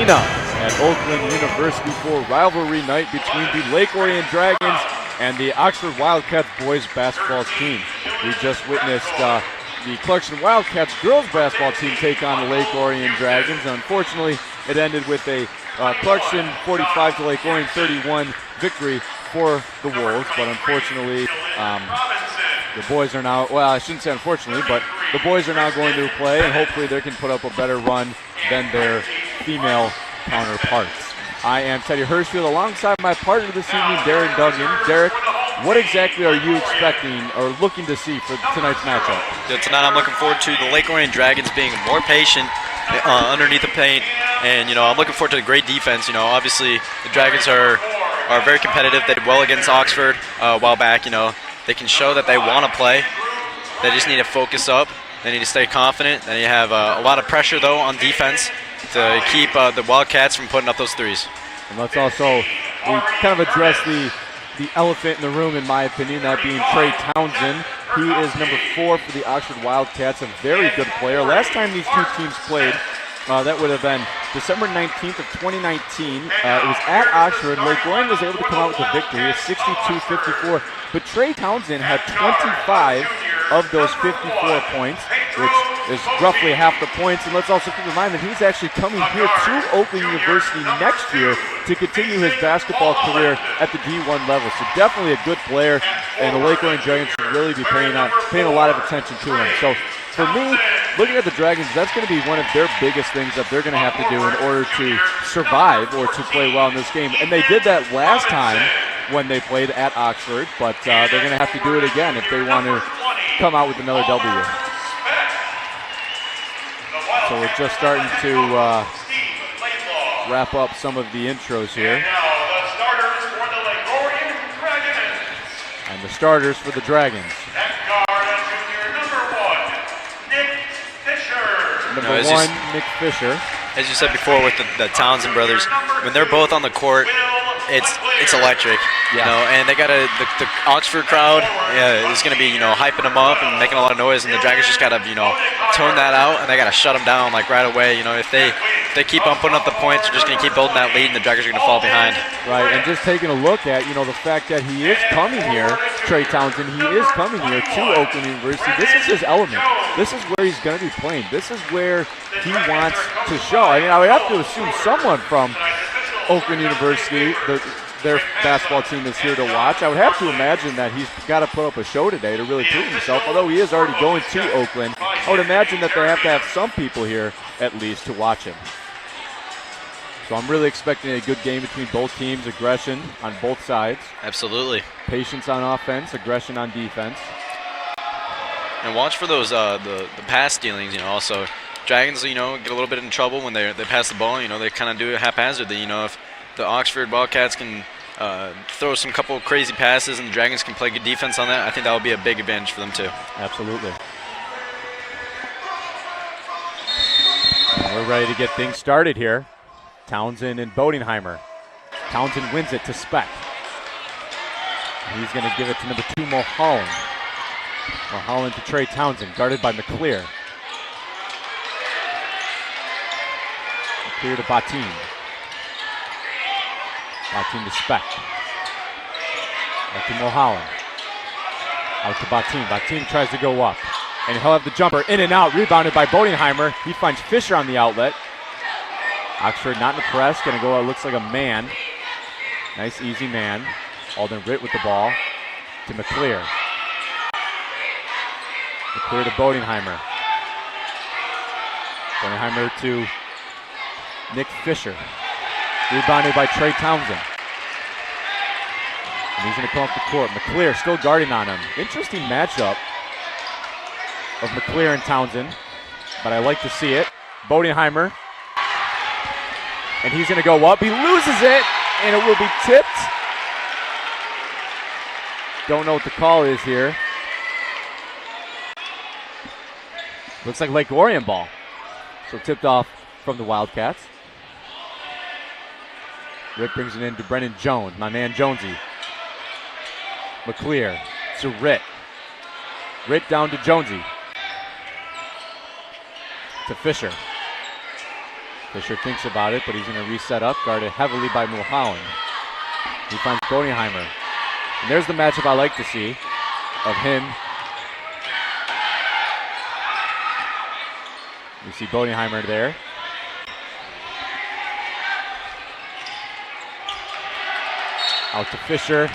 arena at Oakland University for rivalry night between the Lake Orion Dragons and the Oxford Wildcats boys basketball team. We just witnessed the Clarkson Wildcats girls basketball team take on the Lake Orion Dragons. Unfortunately, it ended with a Clarkson 45 to Lake Orion 31 victory for the Wolves, but unfortunately the boys are now, well, I shouldn't say unfortunately, but the boys are now going to play, and hopefully they can put up a better run than their female counterparts. I am Teddy Hirschfield alongside my partner this evening, Darren Duggan. Derek, what exactly are you expecting or looking to see for tonight's matchup? Tonight I'm looking forward to the Lake Orion Dragons being more patient underneath the paint, and I'm looking forward to the great defense. Obviously the Dragons are very competitive. They did well against Oxford a while back. They can show that they want to play. They just need to focus up. They need to stay confident. Then you have a lot of pressure, though, on defense to keep the Wildcats from putting up those threes. And let's also kind of address the elephant in the room, in my opinion, that being Trey Townsend. He is number 4 for the Oxford Wildcats, a very good player. Last time these two teams played, that would have been December 19th of 2019. It was at Oxford. Lake Orion was able to come out with a victory of 62-54. But Trey Townsend had 25 of those 54 points, which is roughly half the points. And let's also keep in mind that he's actually coming here to Oakland University next year to continue his basketball career at the D1 level. So definitely a good player, and the Lake Orion Dragons should really be paying a lot of attention to him. So for me, looking at the Dragons, that's going to be one of their biggest things that they're going to have to do in order to survive or to play well in this game. And they did that last time when they played at Oxford, but they're going to have to do it again if they want to come out with another W. So we're just starting to wrap up some of the intros here. And the starters for the Dragons. Number 1, Nick Fisher. As you said before with the Townsend brothers, when they're both on the court, it's electric, and they got the Oxford crowd is going to be, hyping them up and making a lot of noise, and the Dragons just got to, tone that out, and they got to shut them down, right away. If they keep on putting up the points, they're just going to keep building that lead, and the Dragons are going to fall behind. Right, and just taking a look at, the fact that he is coming here, Trey Townsend, he is coming here to Oakland University. This is his element. This is where he's going to be playing. This is where he wants to show. I would have to assume someone from Oakland University, their basketball team is here to watch. I would have to imagine that he's got to put up a show today to really prove himself. Although he is already going to Oakland, I would imagine that they have to have some people here at least to watch him. So I'm really expecting a good game between both teams, aggression on both sides. Absolutely. Patience on offense, aggression on defense. And watch for those the pass stealings, also. Dragons, get a little bit in trouble when they pass the ball. They kind of do it haphazardly. If the Oxford Wildcats can throw some couple of crazy passes and the Dragons can play good defense on that, I think that would be a big advantage for them too. Absolutely. And we're ready to get things started here. Townsend and Bodenheimer. Townsend wins it to Speck. He's going to give it to number 2, Mulholland. Mulholland to Trey Townsend, guarded by McClear. Clear to Batin. Batin to Speck. Back to Mulholland. Out to Batin. Batin tries to go up. And he'll have the jumper in and out. Rebounded by Bodenheimer. He finds Fisher on the outlet. Oxford not in the press. Going to go, it looks like a man. Nice easy man. Alden Ritt with the ball to McClear. McClear to Bodenheimer. Bodenheimer to Nick Fisher. Rebounded by Trey Townsend. And he's going to come up the court. McClear still guarding on him. Interesting matchup of McClear and Townsend, but I like to see it. Bodenheimer. And he's going to go up. He loses it, and it will be tipped. Don't know what the call is here. Looks like Lake Orion ball. So tipped off from the Wildcats. Rick brings it in to Brennan Jones, my man Jonesy. McClear to Ritt. Ritt down to Jonesy. To Fisher. Fisher thinks about it, but he's going to reset up, guarded heavily by Mulholland. He finds Bodenheimer. And there's the matchup I like to see of him. You see Bodenheimer there. Out to Fisher.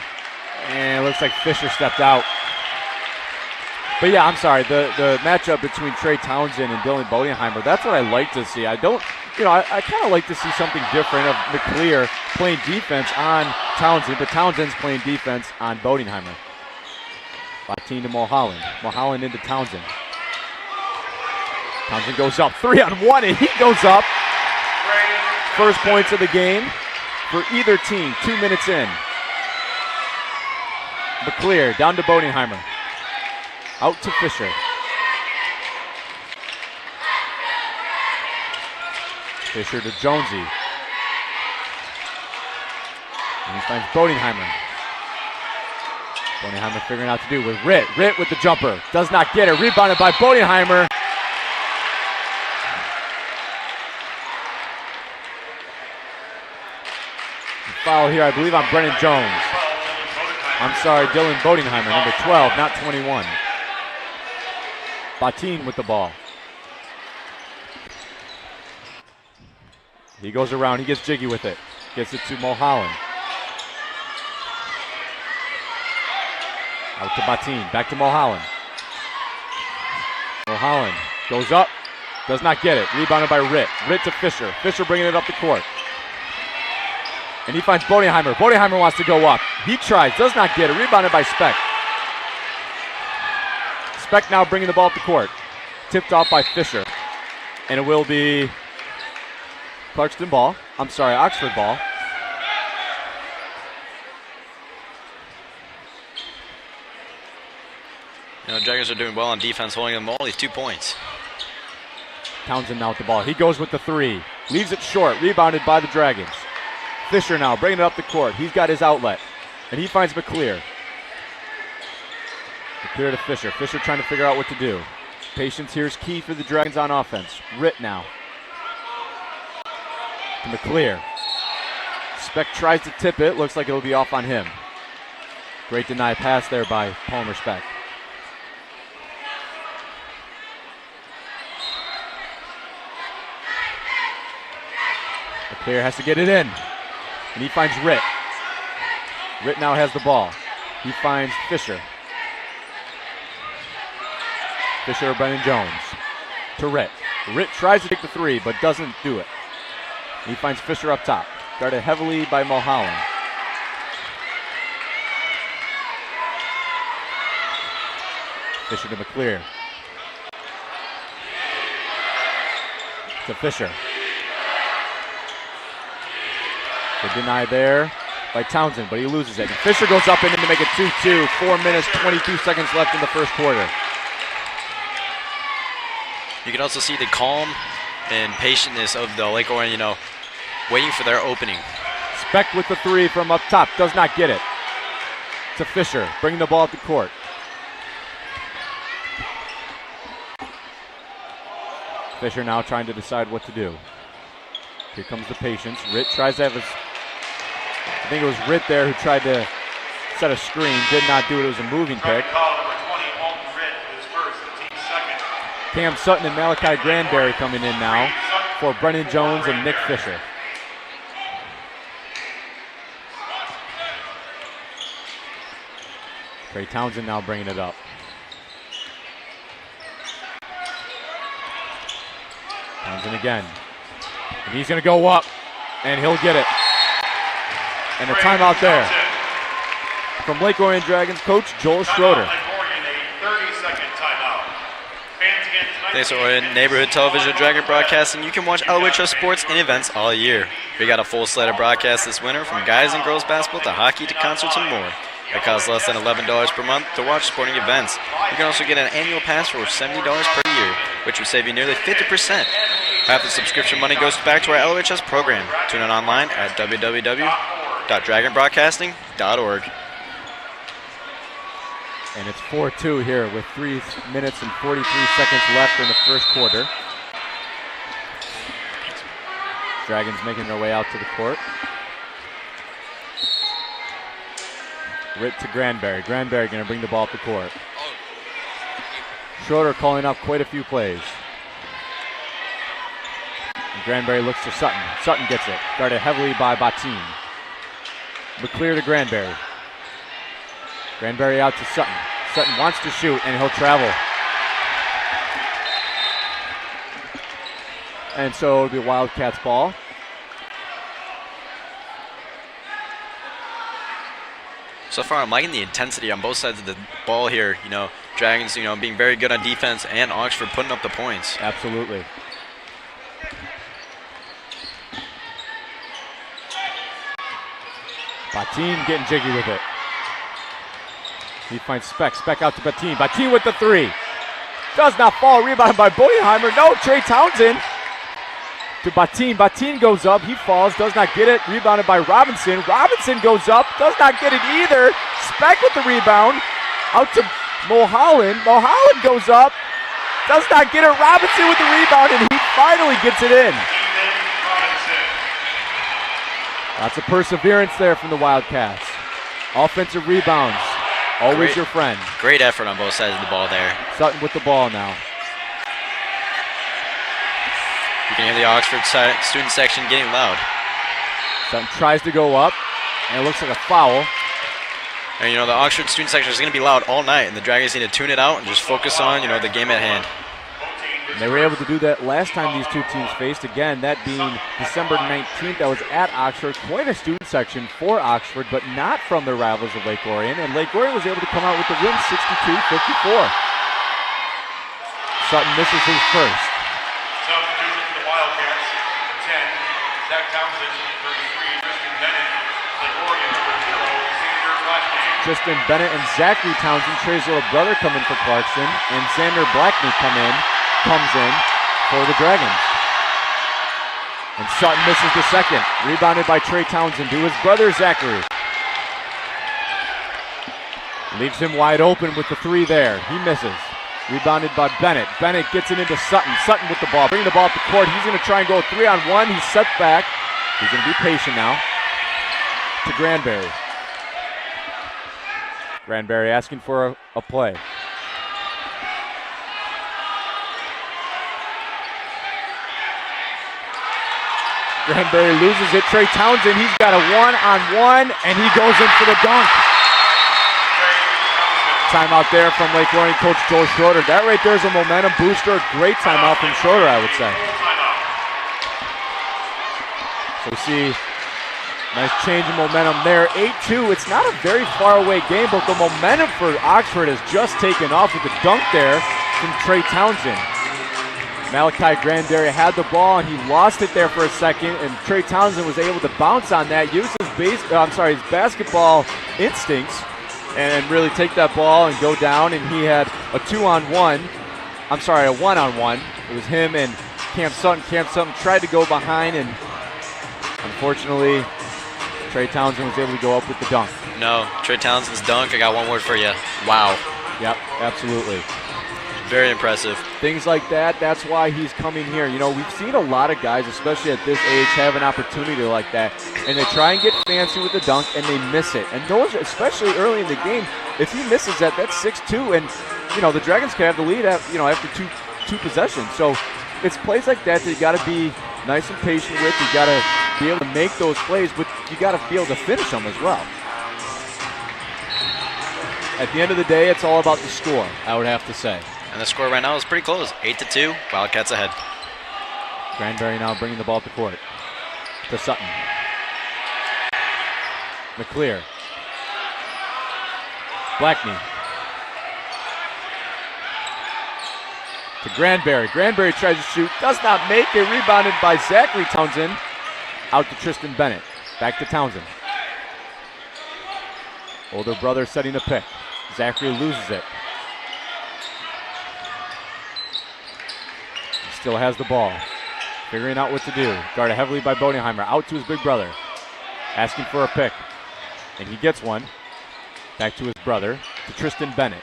And it looks like Fisher stepped out. But yeah, I'm sorry. The matchup between Trey Townsend and Dylan Bodenheimer, that's what I like to see. I kind of like to see something different of McClear playing defense on Townsend, but Townsend's playing defense on Bodenheimer. Bateen to Mulholland. Mulholland into Townsend. Townsend goes up 3-on-1, and he goes up. First points of the game for either team, 2 minutes in. McClear down to Bodenheimer. Out to Fisher. Fisher to Jonesy. And he finds Bodenheimer. Bodenheimer figuring out what to do with Ritt. Ritt with the jumper. Does not get it. Rebounded by Bodenheimer. Foul here, I believe, on Brennan Jones. I'm sorry, Dylan Bodenheimer, number 12, not 21. Bateen with the ball. He goes around, he gets jiggy with it. Gets it to Mulholland. Out to Bateen, back to Mulholland. Mulholland goes up, does not get it. Rebounded by Ritt. Ritt to Fisher. Fisher bringing it up the court. And he finds Bodenheimer. Bodenheimer wants to go up. He tries, does not get it. Rebounded by Speck. Speck now bringing the ball up the court. Tipped off by Fisher. And it will be Clarkston ball. I'm sorry, Oxford ball. You know, Dragons are doing well on defense, holding them all these 2 points. Townsend now with the ball. He goes with the three. Leaves it short. Rebounded by the Dragons. Fisher now bringing it up the court. He's got his outlet. And he finds McClear. McClear to Fisher. Fisher trying to figure out what to do. Patience here is key for the Dragons on offense. Ritt now. To McClear. Speck tries to tip it. Looks like it'll be off on him. Great deny pass there by Palmer Speck. McClear has to get it in. And he finds Ritt. Ritt now has the ball. He finds Fisher. Fisher or Brennan Jones. To Ritt. Ritt tries to take the three, but doesn't do it. He finds Fisher up top. Guarded heavily by Mulholland. Fisher to McClear. To Fisher. The deny there by Townsend, but he loses it. And Fisher goes up in to make it 2-2. 4 minutes, 22 seconds left in the first quarter. You can also see the calm and patientness of the Lake Orion, you know, waiting for their opening. Speck with the three from up top. Does not get it. To Fisher, bringing the ball up the court. Fisher now trying to decide what to do. Here comes the patience. Ritt tries to have his... I think it was Ritt there who tried to set a screen. Did not do it. It was a moving pick. Cam Sutton and Malachi Granberry coming in now for Brennan Jones and Nick Fisher. Trey Townsend now bringing it up. Townsend again. And he's going to go up, and he'll get it. And a timeout there from Lake Orion Dragons coach Joel Schroeder. Thanks to Orion Neighborhood Television Dragon Broadcasting. You can watch LHS sports and events all year. We got a full slate of broadcasts this winter, from guys and girls basketball to hockey to concerts and more. It costs less than $11 per month to watch sporting events. You can also get an annual pass for $70 per year, which will save you nearly 50%. Half the subscription money goes back to our LHS program. Tune in online at www.dragonbroadcasting.org. And it's 4-2 here with 3 minutes and 43 seconds left in the first quarter. Dragons making their way out to the court. Rit to Granberry. Granberry going to bring the ball up the court. Schroeder calling up quite a few plays. And Granberry looks to Sutton. Sutton gets it. Guarded heavily by Batin. McClear to Granberry. Granberry out to Sutton. Sutton wants to shoot, and he'll travel. And so it'll be Wildcats ball. So far, I'm liking the intensity on both sides of the ball here. You know, Dragons, you know, being very good on defense, and Oxford putting up the points. Absolutely. Batin getting jiggy with it. He finds Speck. Speck out to Batin. Batin with the three. Does not fall. Rebounded by Bodenheimer. No, Trey Townsend. To Batin. Batin goes up. He falls. Does not get it. Rebounded by Robinson. Robinson goes up. Does not get it either. Speck with the rebound. Out to Mulholland. Mulholland goes up. Does not get it. Robinson with the rebound, and he finally gets it in. Lots of perseverance there from the Wildcats. Offensive rebounds. Always your friend. Great effort on both sides of the ball there. Sutton with the ball now. You can hear the Oxford student section getting loud. Sutton tries to go up, and it looks like a foul. And, you know, the Oxford student section is going to be loud all night, and the Dragons need to tune it out and just focus on, you know, the game at hand. And they were able to do that last time these two teams faced. Again, that being December 19th. That was at Oxford. Quite a student section for Oxford, but not from their rivals of Lake Orion. And Lake Orion was able to come out with the win, 62-54. Sutton misses his first. Substitution for the Wildcats, 10, Zach Townsend, 33, Tristan Bennett, Lake Orion, number 0, Xander Blackney. Tristan Bennett and Zachary Townsend, Trey's little brother, come in for Clarkson. And Xander Blackney comes in for the Dragons. And Sutton misses the second. Rebounded by Trey Townsend to his brother Zachary. Leaves him wide open with the three there. He misses. Rebounded by Bennett. Bennett gets it into Sutton. Sutton with the ball. Bringing the ball up the court. He's going to try and go 3-on-1. He's set back. He's going to be patient now. To Granberry. Granberry asking for a play. Granberry loses it. Trey Townsend, he's got a 1-on-1, and he goes in for the dunk. Timeout there from Lake Orion coach Joel Schroeder. That right there is a momentum booster. Great timeout from Schroeder, I would say. So we see nice change in momentum there. 8-2. It's not a very far away game, but the momentum for Oxford has just taken off with the dunk there from Trey Townsend. Malachi Granberry had the ball, and he lost it there for a second, and Trey Townsend was able to bounce on that, use his basketball instincts, and really take that ball and go down, and he had a 1-on-1. It was him and Cam Sutton. Cam Sutton tried to go behind, and unfortunately, Trey Townsend was able to go up with the dunk. No, Trey Townsend's dunk, I got one word for you. Wow. Yep, absolutely. Very impressive. Things like that, that's why he's coming here. You know, we've seen a lot of guys, especially at this age, have an opportunity like that, and they try and get fancy with the dunk, and they miss it. And those, especially early in the game, if he misses that, that's 6-2, and, you know, the Dragons can have the lead after two possessions. So it's plays like that you got to be nice and patient with. You got to be able to make those plays, but you got to be able to finish them as well. At the end of the day, it's all about the score, I would have to say. And the score right now is pretty close, 8-2. Wildcats ahead. Granberry now bringing the ball to court. To Sutton. McClear. Blackney. To Granberry. Granberry tries to shoot. Does not make it. Rebounded by Zachary Townsend. Out to Tristan Bennett. Back to Townsend. Older brother setting a pick. Zachary loses it. Still has the ball. Figuring out what to do. Guarded heavily by Bodenheimer. Out to his big brother. Asking for a pick. And he gets one. Back to his brother. To Tristan Bennett.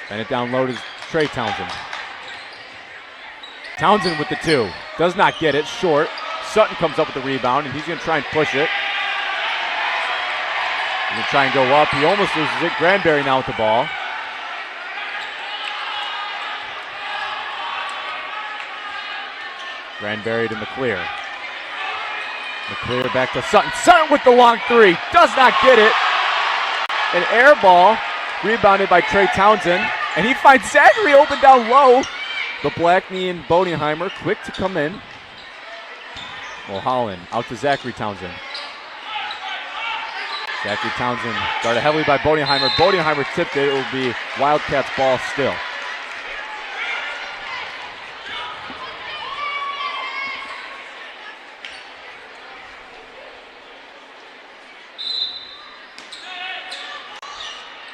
Bennett down low to Trey Townsend. Townsend with the two. Does not get it. Short. Sutton comes up with the rebound, and he's going to try and push it. He's going to try and go up. He almost loses it. Granberry now with the ball. Granberry to McClear. McClear back to Sutton. Sutton with the long three. Does not get it. An air ball rebounded by Trey Townsend. And he finds Zachary open down low. The Blackney and Bodenheimer quick to come in. Mulholland out to Zachary Townsend. Zachary Townsend guarded heavily by Bodenheimer. Bodenheimer tipped it. It will be Wildcats ball still.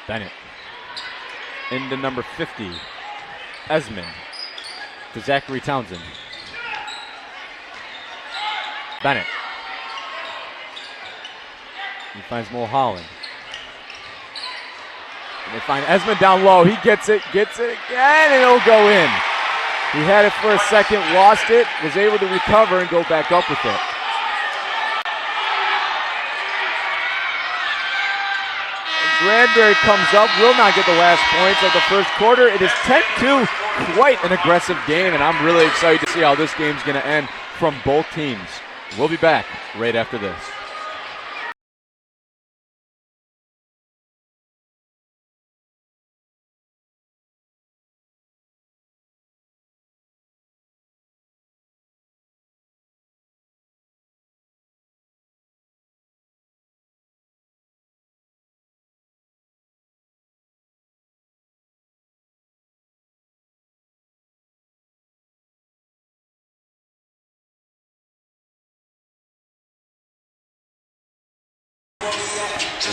Bennett into number 50, Esmond to Zachary Townsend. Bennett. He finds Mulholland. And they find Esmond down low. He gets it again, and it'll go in. He had it for a second, lost it, was able to recover and go back up with it. Granberry comes up, will not get the last points of the first quarter. It is 10-2, quite an aggressive game, and I'm really excited to see how this game's going to end from both teams. We'll be back right after this.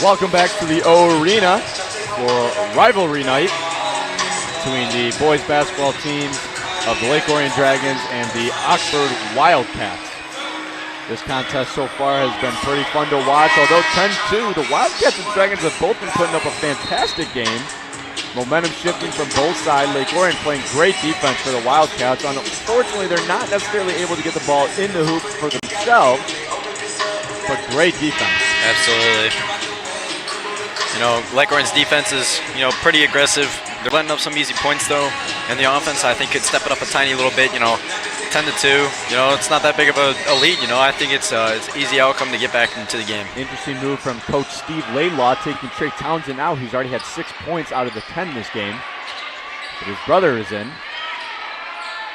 Welcome back to the Arena for rivalry night between the boys basketball teams of the Lake Orion Dragons and the Oxford Wildcats. This contest so far has been pretty fun to watch. Although 10-2, the Wildcats and Dragons have both been putting up a fantastic game. Momentum shifting from both sides. Lake Orion playing great defense for the Wildcats. Unfortunately, they're not necessarily able to get the ball in the hoop for themselves, but great defense. Absolutely. Lake Orion's defense is, pretty aggressive. They're letting up some easy points, though. And the offense, I think, could step it up a tiny little bit. 10-2. It's not that big of a lead. I think it's easy outcome to get back into the game. Interesting move from Coach Steve Laidlaw, taking Trey Townsend out, who's already had 6 points out of the 10 this game. But his brother is in.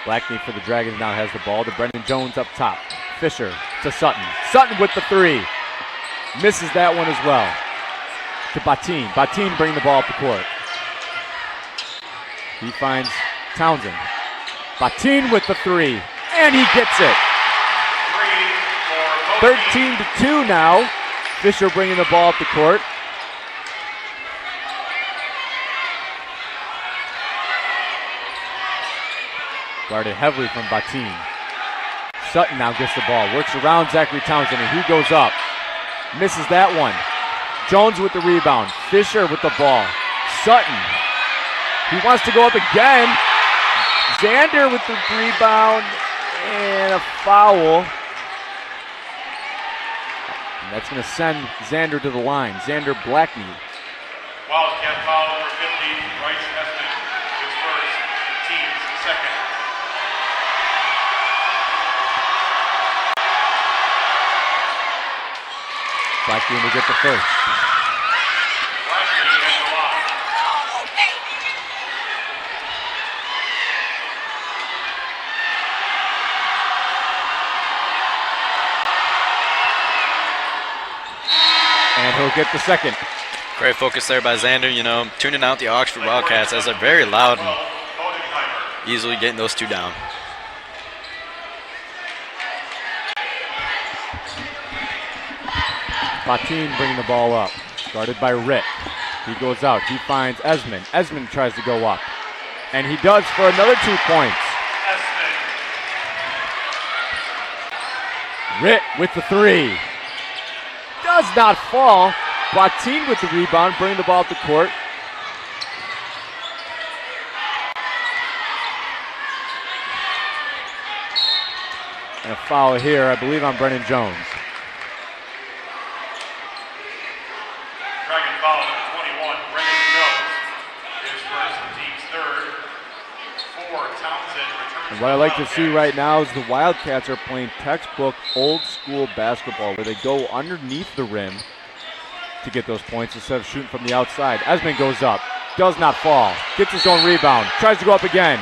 Blackney for the Dragons now has the ball to Brendan Jones up top. Fisher to Sutton. Sutton with the three. Misses that one as well. To Batin. Batin bringing the ball up the court. He finds Townsend. Batin with the three. And he gets it. 13-2 now. Fisher bringing the ball up the court. Guarded heavily from Batin. Sutton now gets the ball. Works around Zachary Townsend, and he goes up. Misses that one. Jones with the rebound. Fisher with the ball. Sutton. He wants to go up again. Xander with the rebound and a foul. And that's going to send Xander to the line. Xander Blackney. Wildcat foul number 50, Bryce Esmond, his first, team's second. Blackney will get the first. Varsity at the line. And he'll get the second. Great focus there by Xander, tuning out the Oxford Wildcats as they're very loud and easily getting those two down. Batin bringing the ball up. Guarded by Ritt. He goes out. He finds Esmond. Esmond tries to go up. And he does for another 2 points. Ritt with the three. Does not fall. Batin with the rebound, bringing the ball up the court. And a foul here, I believe, on Brennan Jones. Dragon foul number 21, Brennan Jones. His first, the team's third. 4, Townsend returns. And what I like to see right now is the Wildcats are playing textbook old school basketball where they go underneath the rim to get those points instead of shooting from the outside. Esmond goes up, does not fall, gets his own rebound, tries to go up again.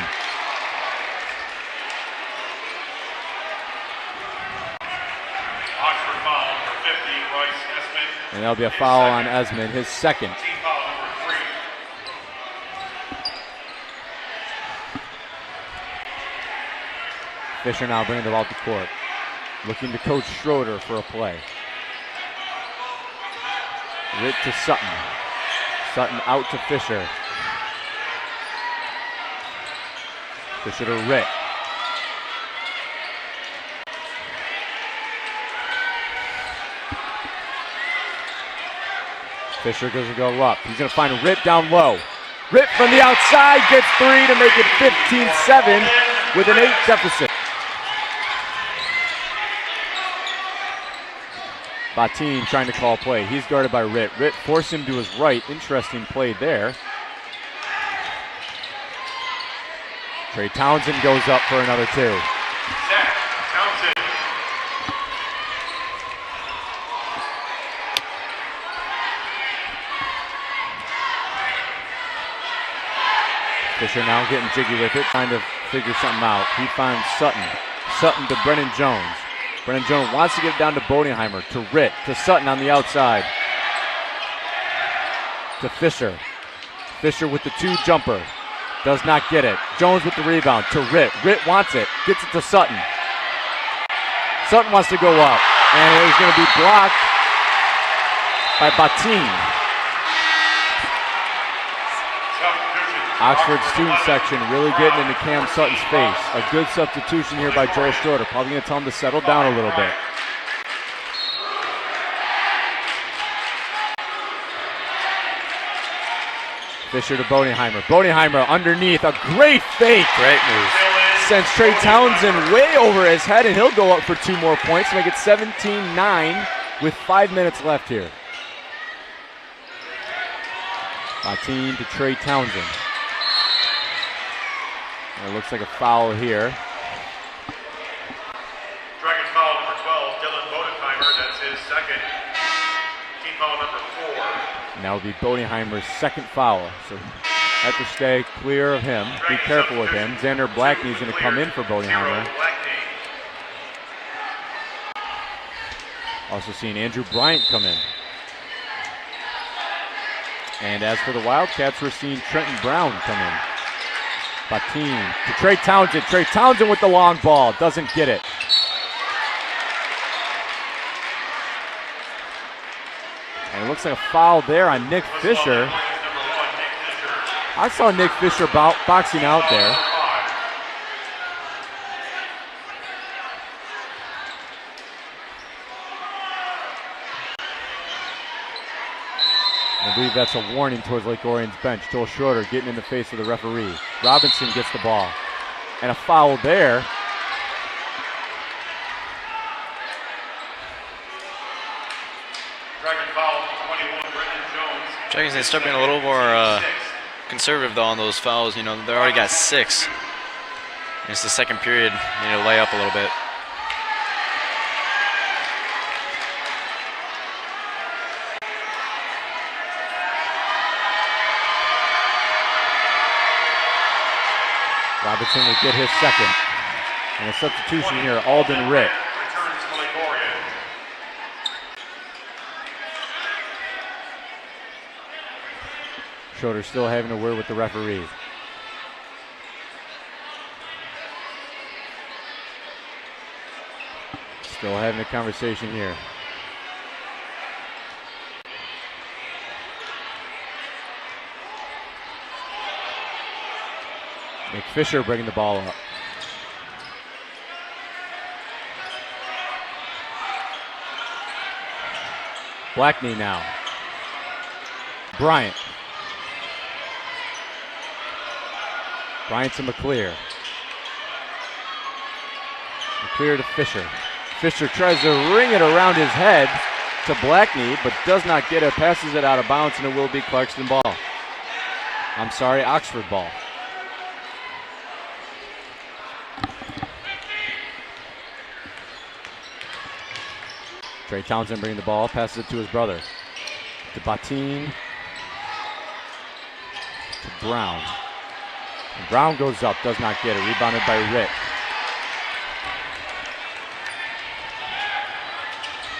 Oxford foul number 50, Royce Esmond. And that'll be a foul on Esmond, his second. Team foul number 3. Fisher now bringing the ball to court. Looking to coach Schroeder for a play. Ritt to Sutton. Sutton out to Fisher. Fisher to Ritt. Fisher goes to go up. He's going to find Ritt down low. Ritt from the outside gets 3 to make it 15-7 with an 8 deficit. Batin trying to call play. He's guarded by Ritt. Ritt forced him to his right. Interesting play there. Trey Townsend goes up for another 2. Zach Townsend. Fisher now getting jiggy with it, trying to figure something out. He finds Sutton. Sutton to Brennan Jones. Brennan Jones wants to get it down to Bodingheimer, to Ritt, to Sutton on the outside. To Fisher. Fisher with the 2 jumper. Does not get it. Jones with the rebound to Ritt. Ritt wants it. Gets it to Sutton. Sutton wants to go up. And it is going to be blocked by Batin. Oxford student section really getting into Cam Sutton's face. A good substitution here by Joel Schroeder. Probably going to tell him to settle down a little bit. Fisher to Bodingheimer. Bodingheimer underneath. A great fake. Great move. Sends Trey Townsend way over his head, and he'll go up for 2 more points to make it 17-9 with 5 minutes left here. Batin to Trey Townsend. It looks like a foul here. Dragon foul number 12, Dylan Bodenheimer. That's his second. Team foul number 4. And that will be Bodingheimer's second foul. So have to stay clear of him. Be careful with him. Xander Blackney's going to come in for Bodingheimer. Also seeing Andrew Bryant come in. And as for the Wildcats, we're seeing Trenton Brown come in. Batin to Trey Townsend. Trey Townsend with the long ball. Doesn't get it. And it looks like a foul there on Nick Fisher. I saw Nick Fisher boxing out there. I believe that's a warning towards Lake Orion's bench. Joel Schroeder getting in the face of the referee. Robinson gets the ball. And a foul there. Dragon foul 21, Brendan Jones. Dragons need to start being a little more conservative though on those fouls. You know, they already got 6. It's the second period. They need to lay up a little bit. Robinson will get his second. And a substitution here, Alden Ritt. Returns to Lake Orion. Schroeder still having a word with the referee. Still having a conversation here. Nick Fisher bringing the ball up. Blackney now. Bryant. Bryant to McClear. Clear to Fisher. Fisher tries to ring it around his head to Blackney, but does not get it. Passes it out of bounds, and it will be Clarkston ball. I'm sorry, Oxford ball. Trey Townsend bringing the ball, passes it to his brother. To Batin. To Brown. And Brown goes up, does not get it. Rebounded by Ritt.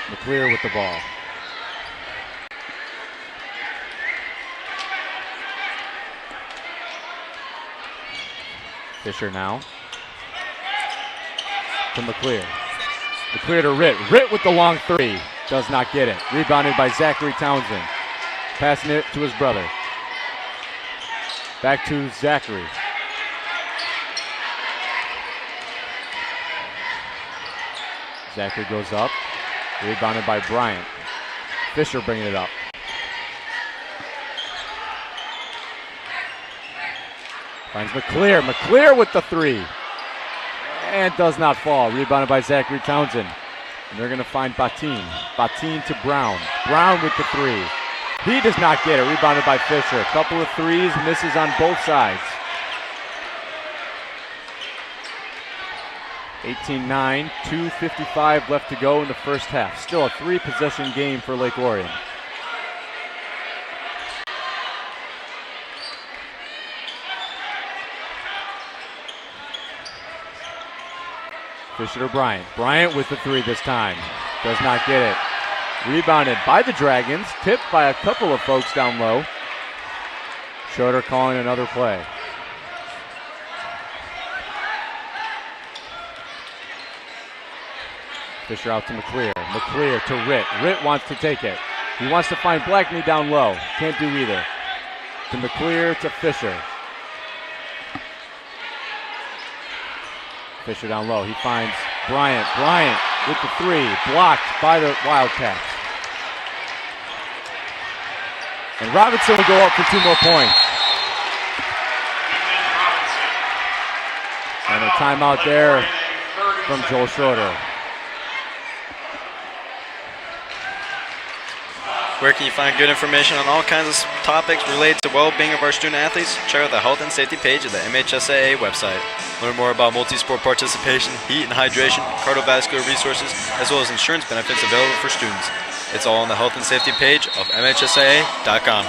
McClear with the ball. Fisher now. To McClear. McClear to Ritt. Ritt with the long three. Does not get it. Rebounded by Zachary Townsend. Passing it to his brother. Back to Zachary. Zachary goes up. Rebounded by Bryant. Fisher bringing it up. Finds McClear. McClear with the three. And does not fall. Rebounded by Zachary Townsend. And they're going to find Batin. Batin to Brown. Brown with the three. He does not get it. Rebounded by Fisher. A couple of threes. Misses on both sides. 18-9, 2:55 left to go in the first half. Still a three-possession game for Lake Orion. Fisher to Bryant. Bryant with the three this time. Does not get it. Rebounded by the Dragons. Tipped by a couple of folks down low. Schroeder calling another play. Fisher out to McClear. McClear to Ritt. Ritt wants to take it. He wants to find Blackney down low. Can't do either. To McClear to Fisher. Fisher down low. He finds Bryant. Bryant with the three. Blocked by the Wildcats. And Robinson will go up for 2 more points. And a timeout there from Joel Schroeder. Where can you find good information on all kinds of topics related to well-being of our student athletes? Check out the health and safety page of the MHSAA website. Learn more about multi-sport participation, heat and hydration, cardiovascular resources, as well as insurance benefits available for students. It's all on the health and safety page of MHSAA.com.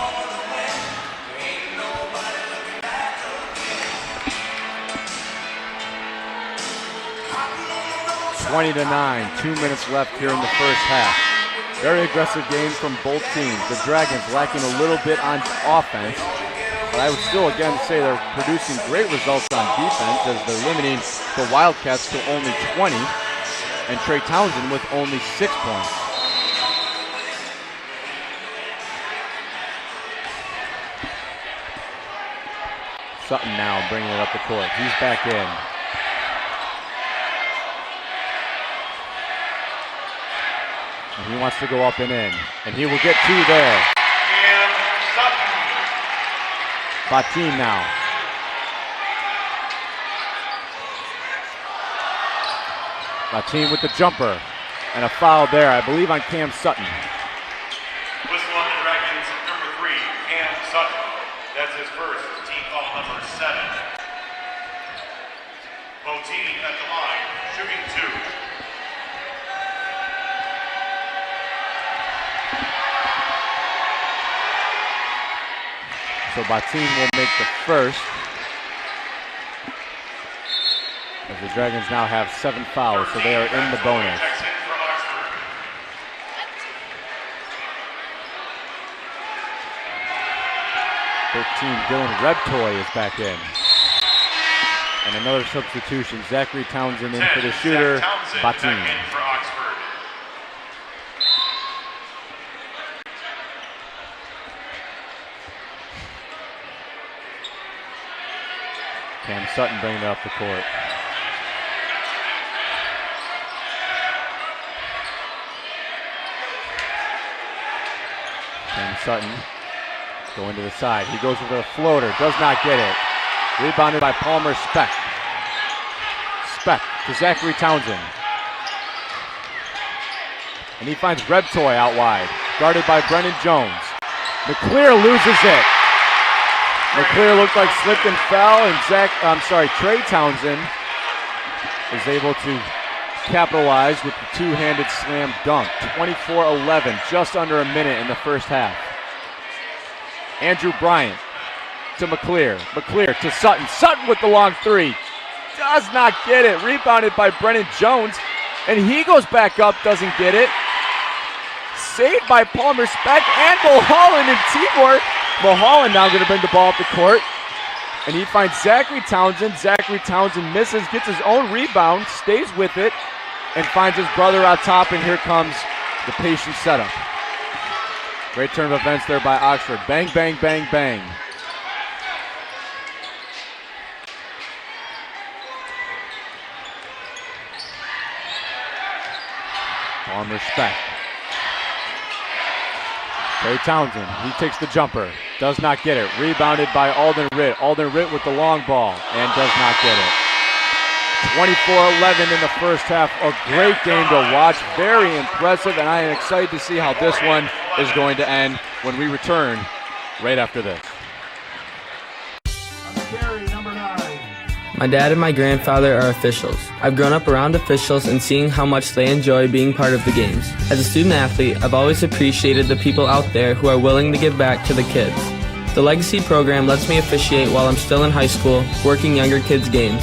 (20-9), 2 minutes left here in the first half. Very aggressive game from both teams. The Dragons lacking a little bit on offense, but I would still again say they're producing great results on defense as they're limiting the Wildcats to only 20 and Trey Townsend with only 6 points. Sutton now bringing it up the court. He's back in. And he wants to go up and in. And he will get 2 there. Batin now. Batin with the jumper. And a foul there, I believe, on Cam Sutton. Whistle on the Dragons, number 3, Cam Sutton. That's his first, team foul number 7. Batin at the line, shooting 2. So Batin will make the first. As the Dragons now have 7 fouls, so they are in the bonus. 13, Dylan Rebtoy is back in. And another substitution, Zachary Townsend in for the shooter, Batin. Cam Sutton bringing it up the court. Cam Sutton going to the side. He goes with a floater, does not get it. Rebounded by Palmer Speck. Speck to Zachary Townsend. And he finds Rebtoy out wide, guarded by Brennan Jones. McClear loses it. McClear looked like slipped and fell, and Trey Townsend is able to capitalize with the two-handed slam dunk. 24-11, just under a minute in the first half. Andrew Bryant to McClear. McClear to Sutton. Sutton with the long three. Does not get it. Rebounded by Brennan Jones. And he goes back up, doesn't get it. Saved by Palmer Speck and Mulholland and Timor. Mulholland now going to bring the ball up the court. And he finds Zachary Townsend. Zachary Townsend misses, gets his own rebound, stays with it, and finds his brother out top, and here comes the patient setup. Great turn of events there by Oxford. Bang, bang, bang, bang. Palmer Speck. Trey Townsend, he takes the jumper, does not get it. Rebounded by Alden Ritt. Alden Ritt with the long ball and does not get it. 24-11 in the first half. A great game to watch, very impressive, and I am excited to see how this one is going to end when we return right after this. My dad and my grandfather are officials. I've grown up around officials and seeing how much they enjoy being part of the games. As a student athlete, I've always appreciated the people out there who are willing to give back to the kids. The Legacy program lets me officiate while I'm still in high school, working younger kids' games.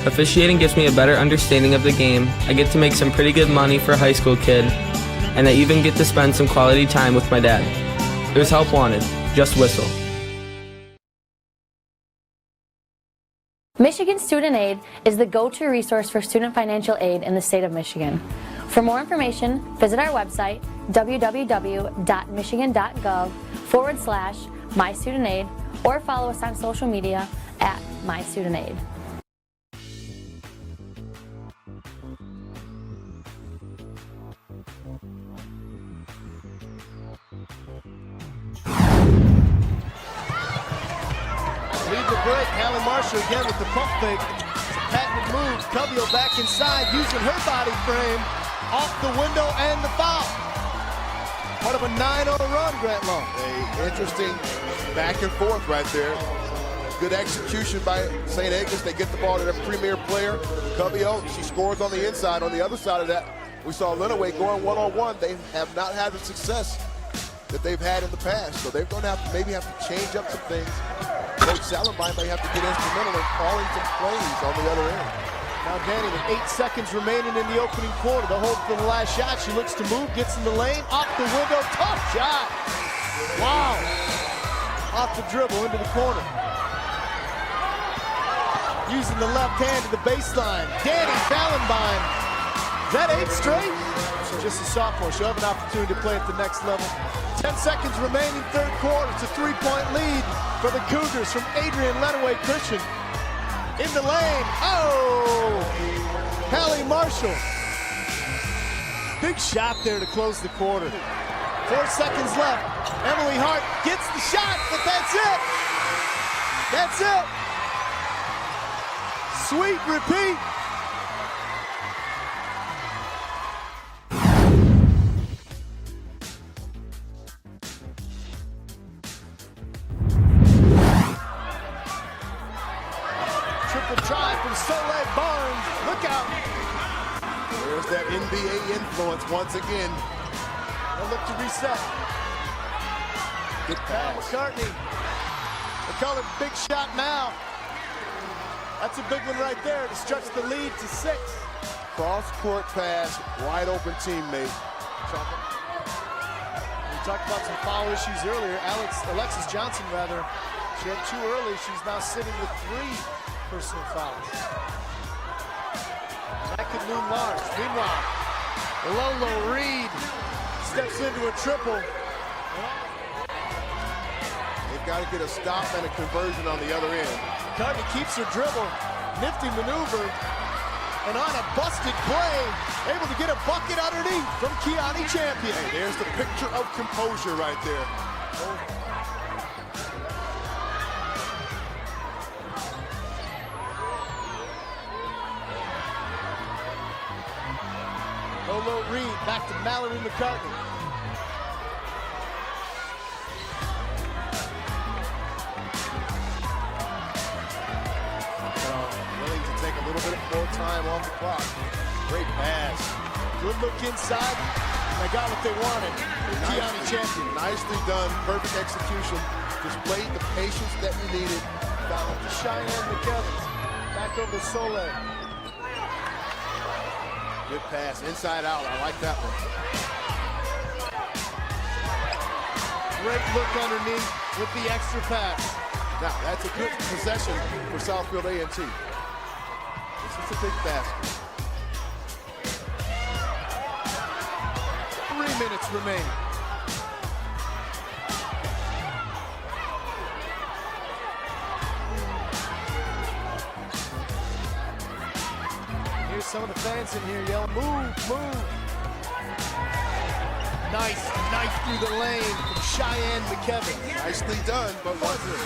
Officiating gives me a better understanding of the game. I get to make some pretty good money for a high school kid, and I even get to spend some quality time with my dad. There's help wanted. Just whistle. Michigan Student Aid is the go-to resource for student financial aid in the state of Michigan. For more information, visit our website, www.michigan.gov/MyStudentAid, or follow us on social media at MyStudentAid. Lead the break. Hallie Marshall again with the pump fake. It's a patented move. Covio back inside using her body frame. Off the window and the foul. Part of a 9-0 run, Grant Long. A interesting back and forth right there. Good execution by St. Agnes. They get the ball to their premier player, Covio. She scores on the inside. On the other side of that, we saw Lenaway going one-on-one. They have not had the success that they've had in the past. So they're going to maybe have to change up some things. Coach Salenbein may have to get instrumental in calling some plays on the other end. Now Danny with 8 seconds remaining in the opening quarter. The hold for the last shot. She looks to move, gets in the lane, off the window, tough shot. Wow. Off the dribble into the corner. Using the left hand to the baseline. Danny Salenbein. Is that 8 straight? She's just a sophomore. She'll have an opportunity to play at the next level. 10 seconds remaining, third quarter. It's a 3-point lead for the Cougars from Adrian Lenaway Christian. In the lane. Oh! Hallie Marshall. Big shot there to close the quarter. 4 seconds left. Emily Hart gets the shot, but that's it. That's it. Sweet repeat. Try from Soleil Barnes. Look out. There's that NBA influence once again. They'll look to reset. Good pass. McCartney. McCullough, big shot now. That's a big one right there to stretch the lead to 6. Cross-court pass, wide open teammate. We talked about some foul issues earlier. Alexis Johnson, rather. She had 2 early. She's now sitting with 3 personal fouls. That could loom large. Meanwhile, Lolo Reed steps into a triple. They've got to get a stop and a conversion on the other end. McCartney keeps her dribble. Nifty maneuver. And on a busted play, able to get a bucket underneath from Kiani Champion. Hey, there's the picture of composure right there. Lolo Reed back to Mallory McCartney. Willing to take a little bit more time off the clock. Great pass. Good look inside. They got what they wanted. Keanu Champion. Nicely done. Perfect execution. Displayed the patience that you needed. Foul to Cheyenne McKevins. Back over to Soleil. Good pass. Inside out. I like that one. Great look underneath with the extra pass. Now, that's a good possession for Southfield A&T. This is a big basket. 3 minutes remaining. Here's some of the fans in here yelling, move, move. Nice knife through the lane from Cheyenne McKevin. Nicely done, but was it?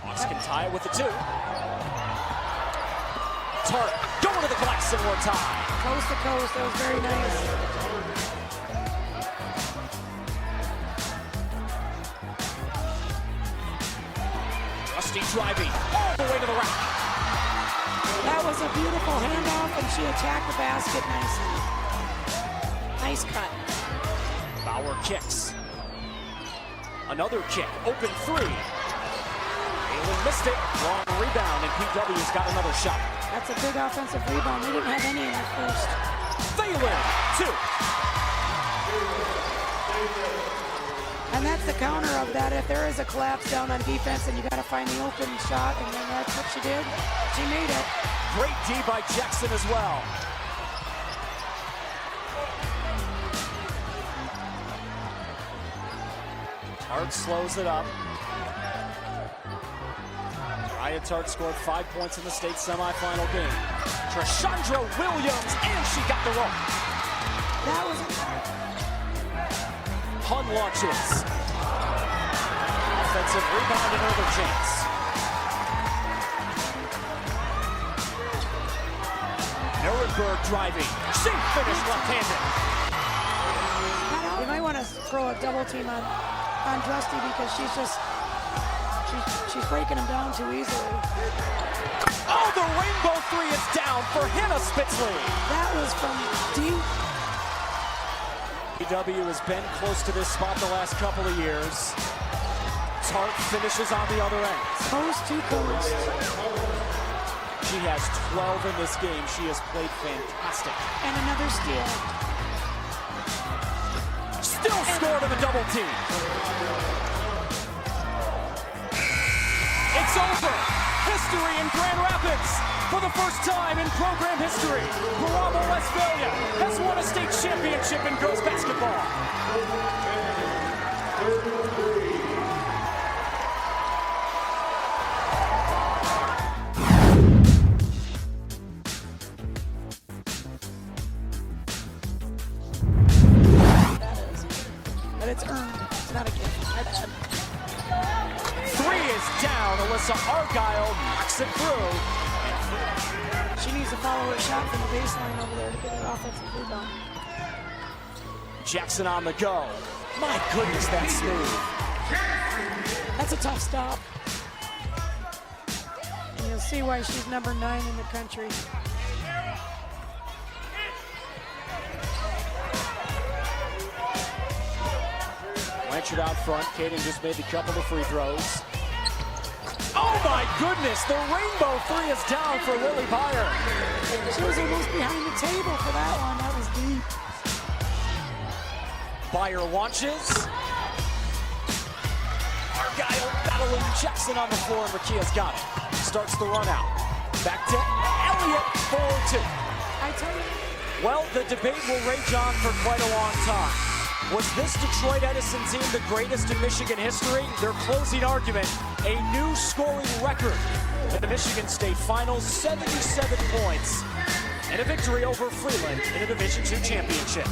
Hawks can tie it with the 2. Tart going to the glass and more time. Coast to coast, that was very nice. Rusty driving all the way to the rack. That was a beautiful handoff, and she attacked the basket nicely. Nice cut. Bauer kicks. Another kick, open 3. Halen missed it, wrong rebound, and PW's got another shot. That's a big offensive rebound. We didn't have any in the first. Halen, 2. And that's the counter of that. If there is a collapse down on defense, then you got to find the open shot, and then that's what she did. She made it. Great D by Jackson as well. Tart slows it up. Ryan Tart scored 5 points in the state semifinal game. Trashandra Williams, and she got the roll. That was Hun launches. Offensive rebound, another chance. Nuremberg driving. She finished left-handed. You might want to throw a double team on Drusty because she's breaking him down too easily. Oh, the rainbow 3 is down for Hannah Spitzley. That was from deep. PW has been close to this spot the last couple of years. Tart finishes on the other end. Coast to coast. She has 12 in this game. She has played fantastic. And another steal. Still scored on the double team. It's over. History in Grand Rapids. For the first time in program history, Bravo Westphalia has won a state championship in girls basketball. But it's earned. It's not a gift. My bad. 3 is down. Alyssa Argyle knocks it through. She needs to follow her shot from the baseline over there to get her offensive rebound. Jackson on the go. My goodness, that's smooth. That's a tough stop. And you'll see why she's number 9 in the country. Blanchard out front. Caden just made a couple of free throws. Oh my goodness, the rainbow 3 is down for Lily Byer. She was almost behind the table for that one. That was deep. Byer launches. Argyle battling Jackson on the floor, and Rakia's got it. Starts the run out. Back to Elliott for 2. I tell you. Well, the debate will rage on for quite a long time. Was this Detroit Edison team the greatest in Michigan history? Their closing argument, a new scoring record in the Michigan State Finals, 77 points. and a victory over Freeland in a Division II championship.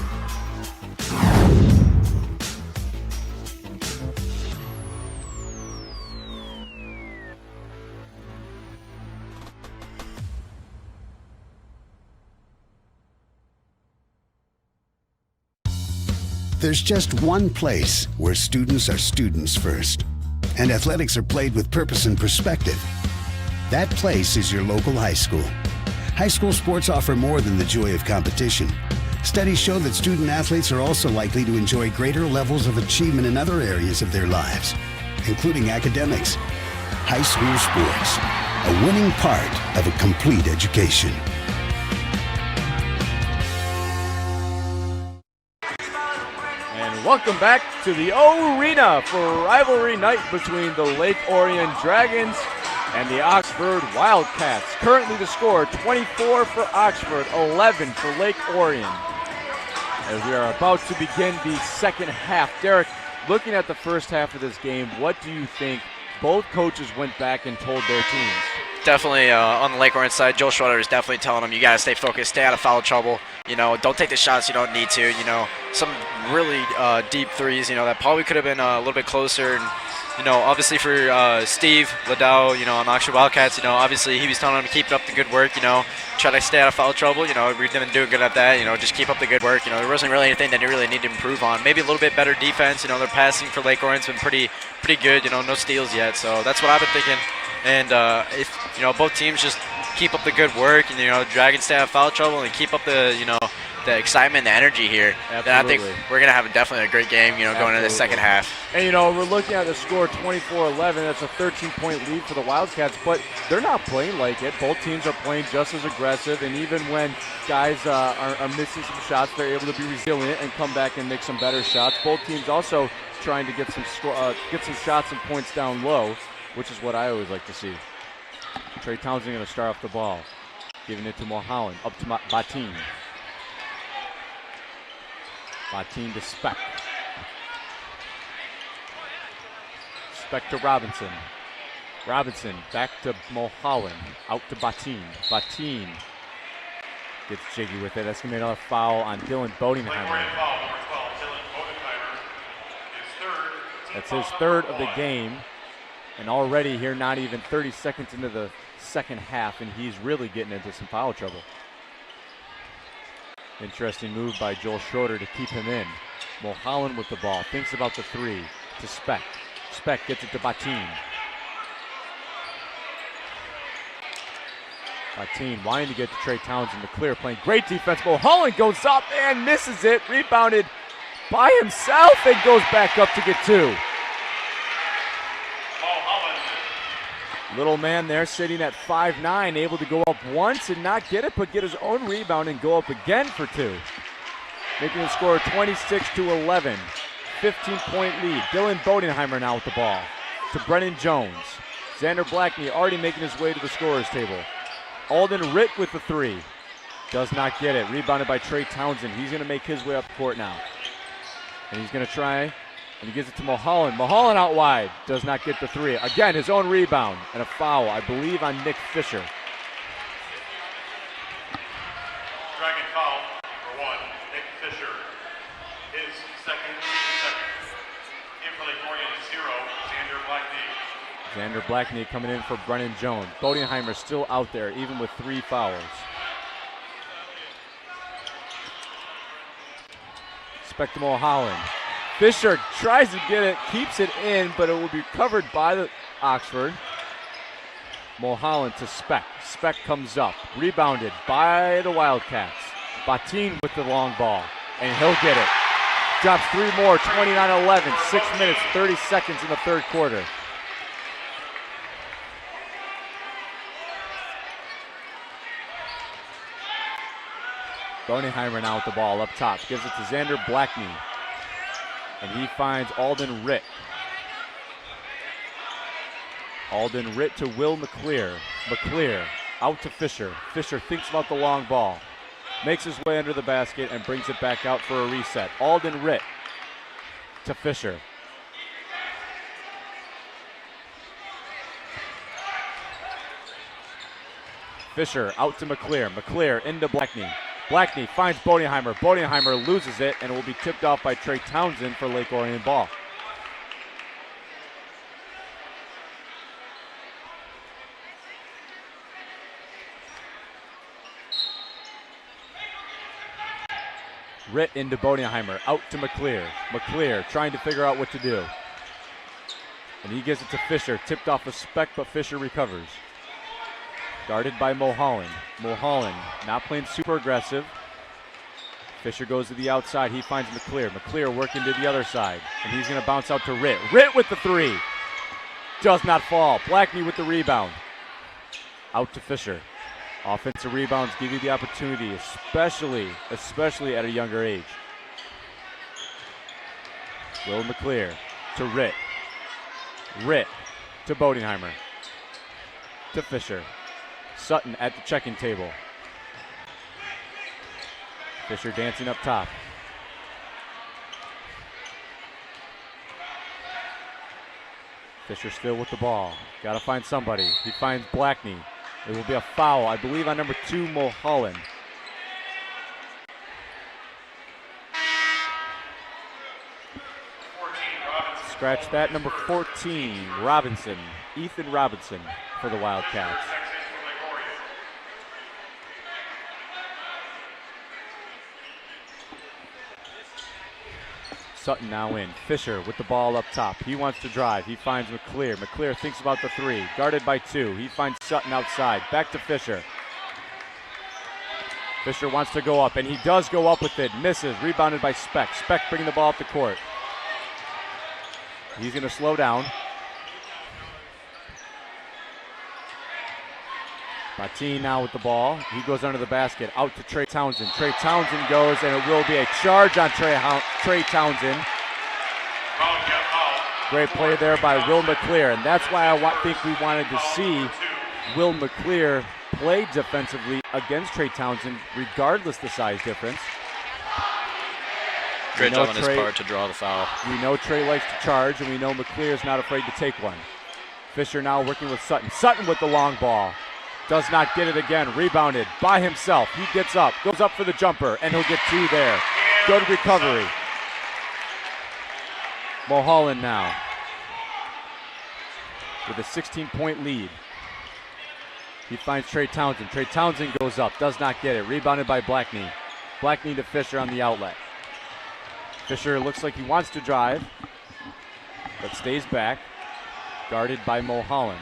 There's just one place where students are students first, and athletics are played with purpose and perspective. That place is your local high school. High school sports offer more than the joy of competition. Studies show that student athletes are also likely to enjoy greater levels of achievement in other areas of their lives, including academics. High school sports, a winning part of a complete education. Welcome back to the arena for rivalry night between the Lake Orion Dragons and the Oxford Wildcats. Currently the score 24 for Oxford, 11 for Lake Orion. As we are about to begin the second half. Derek, looking at the first half of this game, what do you think both coaches went back and told their teams? Definitely on the Lake Orion side, Joel Schroeder is definitely telling them, you got to stay focused, stay out of foul trouble. You know, don't take the shots you don't need to. You know, some really deep threes, you know, that probably could have been a little bit closer. And, you know, obviously for Steve Liddell, you know, on Oxford Wildcats, you know, obviously he was telling them to keep up the good work, you know, try to stay out of foul trouble. You know, we've been doing good at that. You know, just keep up the good work. You know, there wasn't really anything that they really need to improve on. Maybe a little bit better defense. You know, their passing for Lake Orion's been pretty good. You know, no steals yet. So that's what I've been thinking. And if, you know, both teams just keep up the good work and, you know, Dragons stay out of foul trouble and keep up the, you know, the excitement, the energy here, Absolutely. then I think we're going to have definitely a great game, you know, going into the second half. And, you know, we're looking at the score 24-11. That's a 13-point lead for the Wildcats, but they're not playing like it. Both teams are playing just as aggressive, and even when guys are missing some shots, they're able to be resilient and come back and make some better shots. Both teams also trying to get some shots and points down low, which is what I always like to see. Trey Townsend going to start off the ball, giving it to Mulholland, up to Batin. Batin to Speck. Speck to Robinson. Robinson back to Mulholland, out to Batin. Batin gets jiggy with it. That's going to be another foul on Dylan Bodenheimer. That's his third of the game. And already here, not even 30 seconds into the second half, and he's really getting into some foul trouble. Interesting move by Joel Schroeder to keep him in. Mulholland with the ball, thinks about the three to Speck. Speck gets it to Batin. Batin wanting to get to Trey Townsend to clear, playing great defense. Mulholland goes up and misses it, rebounded by himself and goes back up to get two. Little man there sitting at 5'9", able to go up once and not get it, but get his own rebound and go up again for two. Making the score 26-11. 15-point lead. Dylan Bodenheimer now with the ball. To Brennan Jones. Xander Blackney already making his way to the scorer's table. Alden Ritt with the three. Does not get it. Rebounded by Trey Townsend. He's going to make his way up court now. And he's going to try. And he gives it to Mulholland. Mulholland out wide. Does not get the three. Again, his own rebound. And a foul, I believe, on Nick Fisher. Dragon foul for one, Nick Fisher. His second. In for Lake Orion, 0, Xander Blackney. Xander Blackney coming in for Brennan Jones. Bodenheimer still out there, even with 3 fouls. Speck to Mulholland. Fisher tries to get it, keeps it in, but it will be covered by the Oxford. Mulholland to Speck. Speck comes up, rebounded by the Wildcats. Batin with the long ball, and he'll get it. Drops 3 more, 29-11, 6 minutes, 30 seconds in the third quarter. Bodenheimer now with the ball up top, gives it to Xander Blackney. And he finds Alden Ritt. Alden Ritt to Will McClear. McClear out to Fisher. Fisher thinks about the long ball. Makes his way under the basket and brings it back out for a reset. Alden Ritt to Fisher. Fisher out to McClear. McClear into Blackney. Blackney finds Bodenheimer. Bodenheimer loses it and will be tipped off by Trey Townsend for Lake Orion ball. Ritt into Bodenheimer, out to McClear. McClear trying to figure out what to do. And he gives it to Fisher, tipped off a Speck, but Fisher recovers. Guarded by Mulholland. Mulholland not playing super aggressive. Fisher goes to the outside, he finds McClear. McClear working to the other side, and he's gonna bounce out to Ritt. Ritt with the three. Does not fall. Blackney with the rebound. Out to Fisher. Offensive rebounds give you the opportunity, especially at a younger age. Will McClear to Ritt. Ritt to Bodenheimer. To Fisher. Sutton at the checking table. Fisher dancing up top. Fisher still with the ball. Got to find somebody. He finds Blackney. It will be a foul, I believe, on number 2, Mulholland. Scratch that, number 14, Robinson. Ethan Robinson for the Wildcats. Sutton now in. Fisher with the ball up top. He wants to drive. He finds McClear. McClear thinks about the three. Guarded by 2. He finds Sutton outside. Back to Fisher. Fisher wants to go up, and he does go up with it. Misses. Rebounded by Speck. Speck bringing the ball up the court. He's going to slow down. Batin now with the ball. He goes under the basket. Out to Trey Townsend. Trey Townsend goes, and it will be a charge on Trey Townsend. Great play there by Will McClear, and that's why I think we wanted to see Will McClear play defensively against Trey Townsend, regardless the size difference. Great job on his part to draw the foul. We know Trey likes to charge, and we know McClear is not afraid to take one. Fisher now working with Sutton. Sutton with the long ball. Does not get it again. Rebounded by himself. He gets up, goes up for the jumper, and he'll get 2 there. Good recovery. Mulholland now with a 16-point lead. He finds Trey Townsend. Trey Townsend goes up, does not get it. Rebounded by Blackney. Blackney to Fisher on the outlet. Fisher looks like he wants to drive, but stays back. Guarded by Mulholland.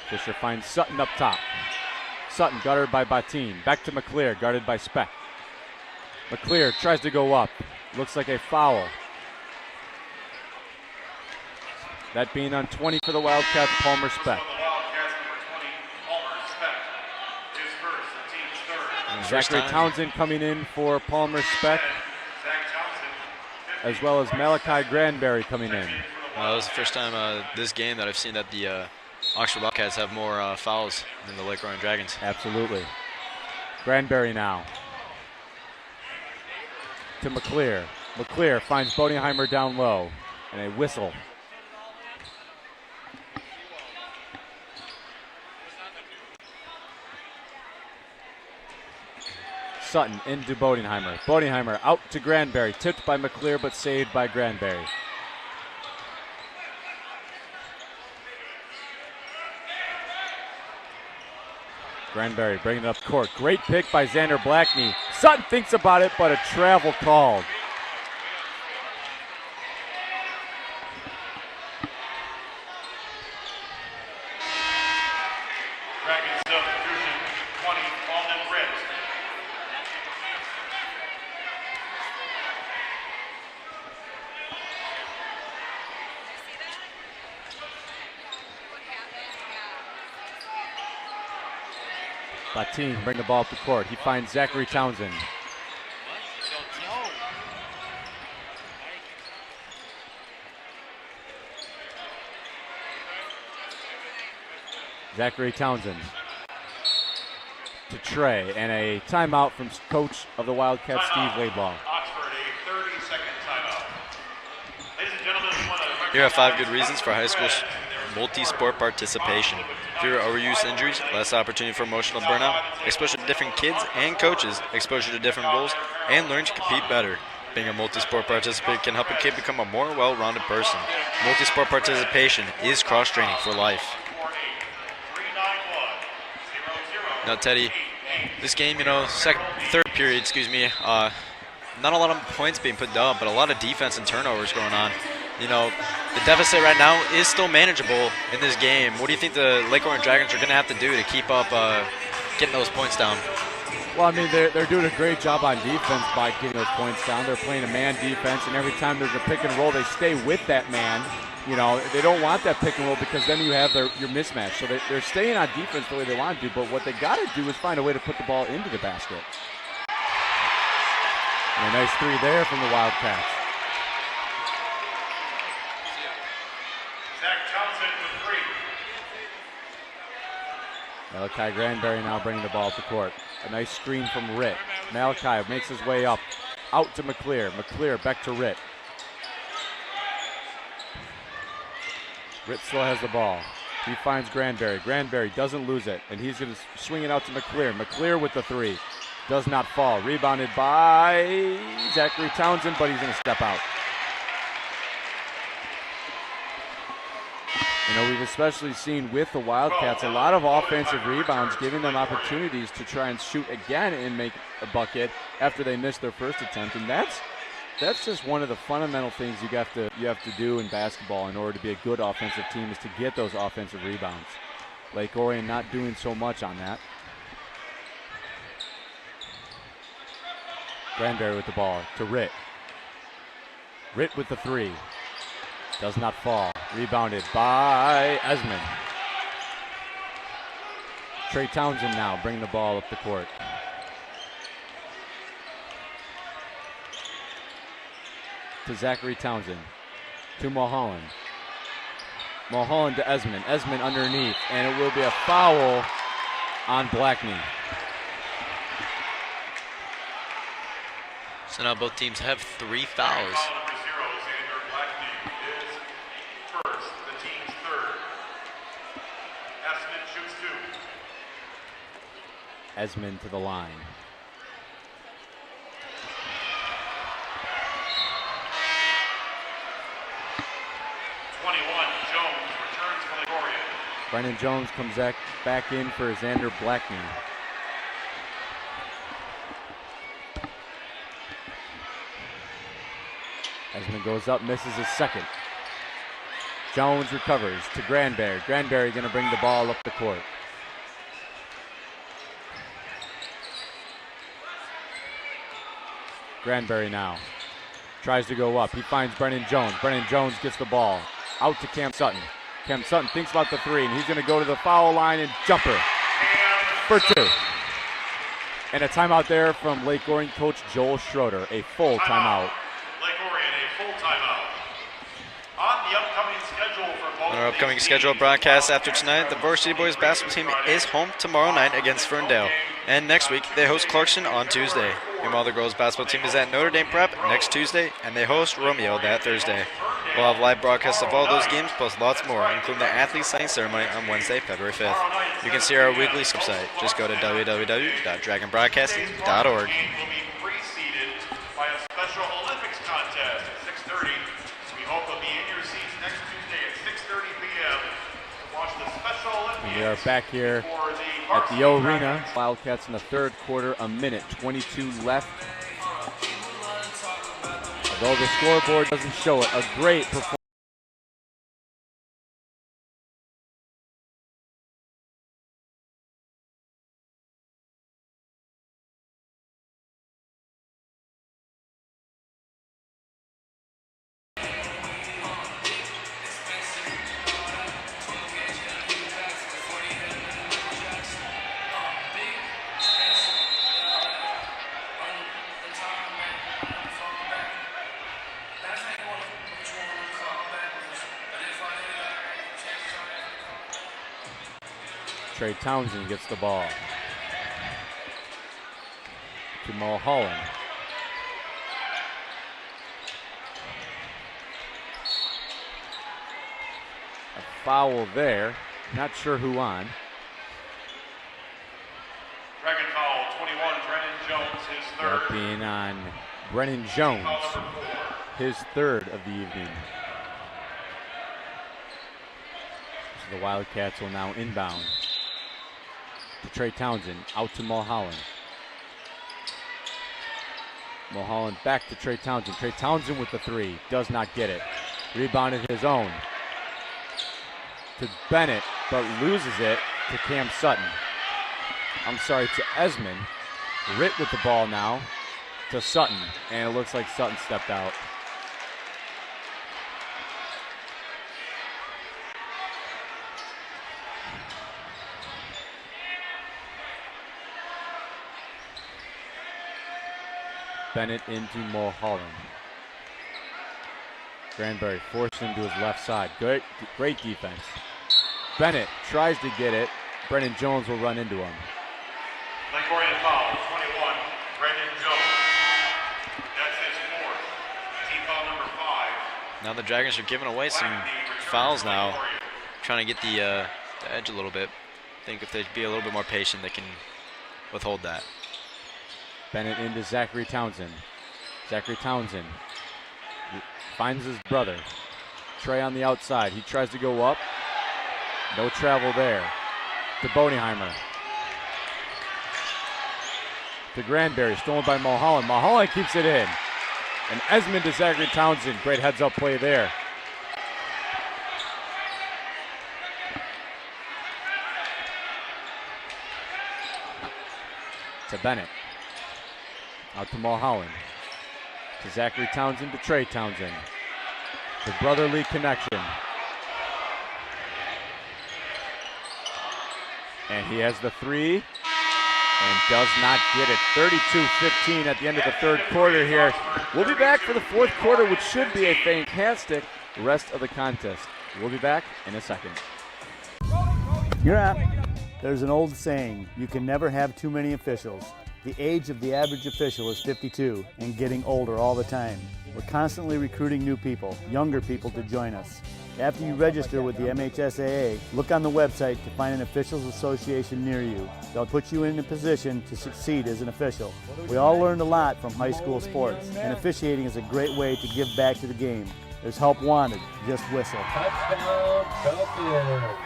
Fisher finds Sutton up top. Sutton guarded by Batin. Back to McClear, guarded by Speck. McClear tries to go up. Looks like a foul. That being on 20 for the Wildcats, Palmer Speck. Zachary Townsend coming in for Palmer Speck, as well as Malachi Granberry coming in. That was the first time this game that I've seen that the Oxford Wildcats have more fouls than the Lake Orion Dragons. Absolutely. Granberry now to McClear. McClear finds Bodenheimer down low, and a whistle. Sutton into Bodenheimer. Bodenheimer out to Granberry. Tipped by McClear, but saved by Granberry. Granberry bringing it up court. Great pick by Xander Blackney. Sutton thinks about it, but a travel called. Dragons substitution, 20, Alden Britt. Batin bring the ball up the court. He finds Zachary Townsend. Zachary Townsend to Trey, and a timeout from coach of the Wildcats, Steve Laidlaw. Oxford, a 30-second timeout. Ladies and gentlemen, we want to Here are 5 good reasons for high school multi-sport participation. Fewer overuse injuries, less opportunity for emotional burnout, exposure to different kids and coaches, exposure to different roles, and learn to compete better. Being a multi-sport participant can help a kid become a more well-rounded person. Multi-sport participation is cross-training for life. Now, Teddy, this game, third period, not a lot of points being put down, but a lot of defense and turnovers going on. The deficit right now is still manageable in this game. What do you think the Lake Orion Dragons are going to have to do to keep up getting those points down? Well, I mean, they're doing a great job on defense by getting those points down. They're playing a man defense, and every time there's a pick and roll, they stay with that man. They don't want that pick and roll because then you have your mismatch. So they're staying on defense the way they want to, but what they got to do is find a way to put the ball into the basket. And a nice 3 there from the Wildcats. Zach Townsend with 3. Malachi Granberry now bringing the ball up the court. A nice screen from Ritt. Malachi makes his way up. Out to McClear. McClear back to Ritt. Ritt still has the ball. He finds Granberry. Granberry doesn't lose it, and he's going to swing it out to McClear. McClear with the 3. Does not fall. Rebounded by Zachary Townsend, but he's going to step out. We've especially seen with the Wildcats a lot of offensive rebounds, giving them opportunities to try and shoot again and make a bucket after they missed their first attempt. And that's just one of the fundamental things you have to do in basketball in order to be a good offensive team, is to get those offensive rebounds. Lake Orion not doing so much on that. Granberry with the ball to Ritt. Ritt with the 3. Does not fall. Rebounded by Esmond. Trey Townsend now bringing the ball up the court. To Zachary Townsend. To Mulholland. Mulholland to Esmond. Esmond underneath. And it will be a foul on Blackney. So now both teams have 3 fouls. Esmond to the line. Jones returns for Lake Orion. Brennan Jones comes back in for Xander Blackney. Esmond goes up, misses his second. Jones recovers to Granberry. Granberry going to bring the ball up the court. Granberry now tries to go up. He finds Brennan Jones. Brennan Jones gets the ball out to Cam Sutton. Cam Sutton thinks about the 3, and he's going to go to the foul line and jumper for 2. And a timeout there from Lake Orion coach Joel Schroeder. A full timeout. Lake Orion, a full timeout. On the upcoming schedule for both. Our upcoming scheduled broadcast after tonight, the Varsity boys basketball team is home tomorrow night against Ferndale. And next week, they host Clarkson on Tuesday. Meanwhile, the girls basketball team is at Notre Dame Prep next Tuesday, and they host Romeo that Thursday. We'll have live broadcasts of all those games, plus lots more, including the athlete signing ceremony on Wednesday, February 5th. You can see our weekly website. Just go to www.dragonbroadcasting.org. Will be preceded by a special Olympics contest at 6:30. So we hope you'll be in your seats next Tuesday at 6:30 p.m. to watch the special Olympics. We are back here at the Arena. Wildcats in the third quarter, a minute 22 left. Although the scoreboard doesn't show it, a great performance. Trey Townsend gets the ball to Mulholland. foul there. Not sure who on. Dragon foul, 21, Brennan Jones, his third. That being on Brennan Jones, Foul number 4. his third of the evening. So the Wildcats will now inbound to Trey Townsend, out to Mulholland. Mulholland back to Trey Townsend. Trey Townsend with the 3, does not get it. Rebounded his own to Bennett, but loses it to Cam Sutton. I'm sorry, to Esmond. Ritt with the ball now to Sutton, and it looks like Sutton stepped out. Bennett into Mulholland. Granberry forced him to his left side. Great defense. Bennett tries to get it. Brennan Jones will run into him. Lake Orion foul, 21, Brennan Jones. That's his 4th. Team foul number 5. Now the Dragons are giving away some fouls now, trying to get the edge a little bit. I think if they'd be a little bit more patient, they can withhold that. Bennett into Zachary Townsend. Zachary Townsend finds his brother. Trey on the outside. He tries to go up. No travel there. To Boneheimer. To Granberry. Stolen by Mulholland. Mulholland keeps it in. And Esmond to Zachary Townsend. Great heads-up play there. To Bennett. Out to Mulholland. To Zachary Townsend to Trey Townsend. The brotherly connection. And he has the 3 and does not get it. 32-15 at the end of the third quarter here. We'll be back for the fourth quarter, which should be a fantastic rest of the contest. We'll be back in a second. You're up. There's an old saying, you can never have too many officials. The age of the average official is 52 and getting older all the time. We're constantly recruiting new people, younger people to join us. After you register with the MHSAA, look on the website to find an officials association near you. They'll put you in a position to succeed as an official. We all learned a lot from high school sports, and officiating is a great way to give back to the game. There's help wanted, just whistle. Touchdown, Belfield.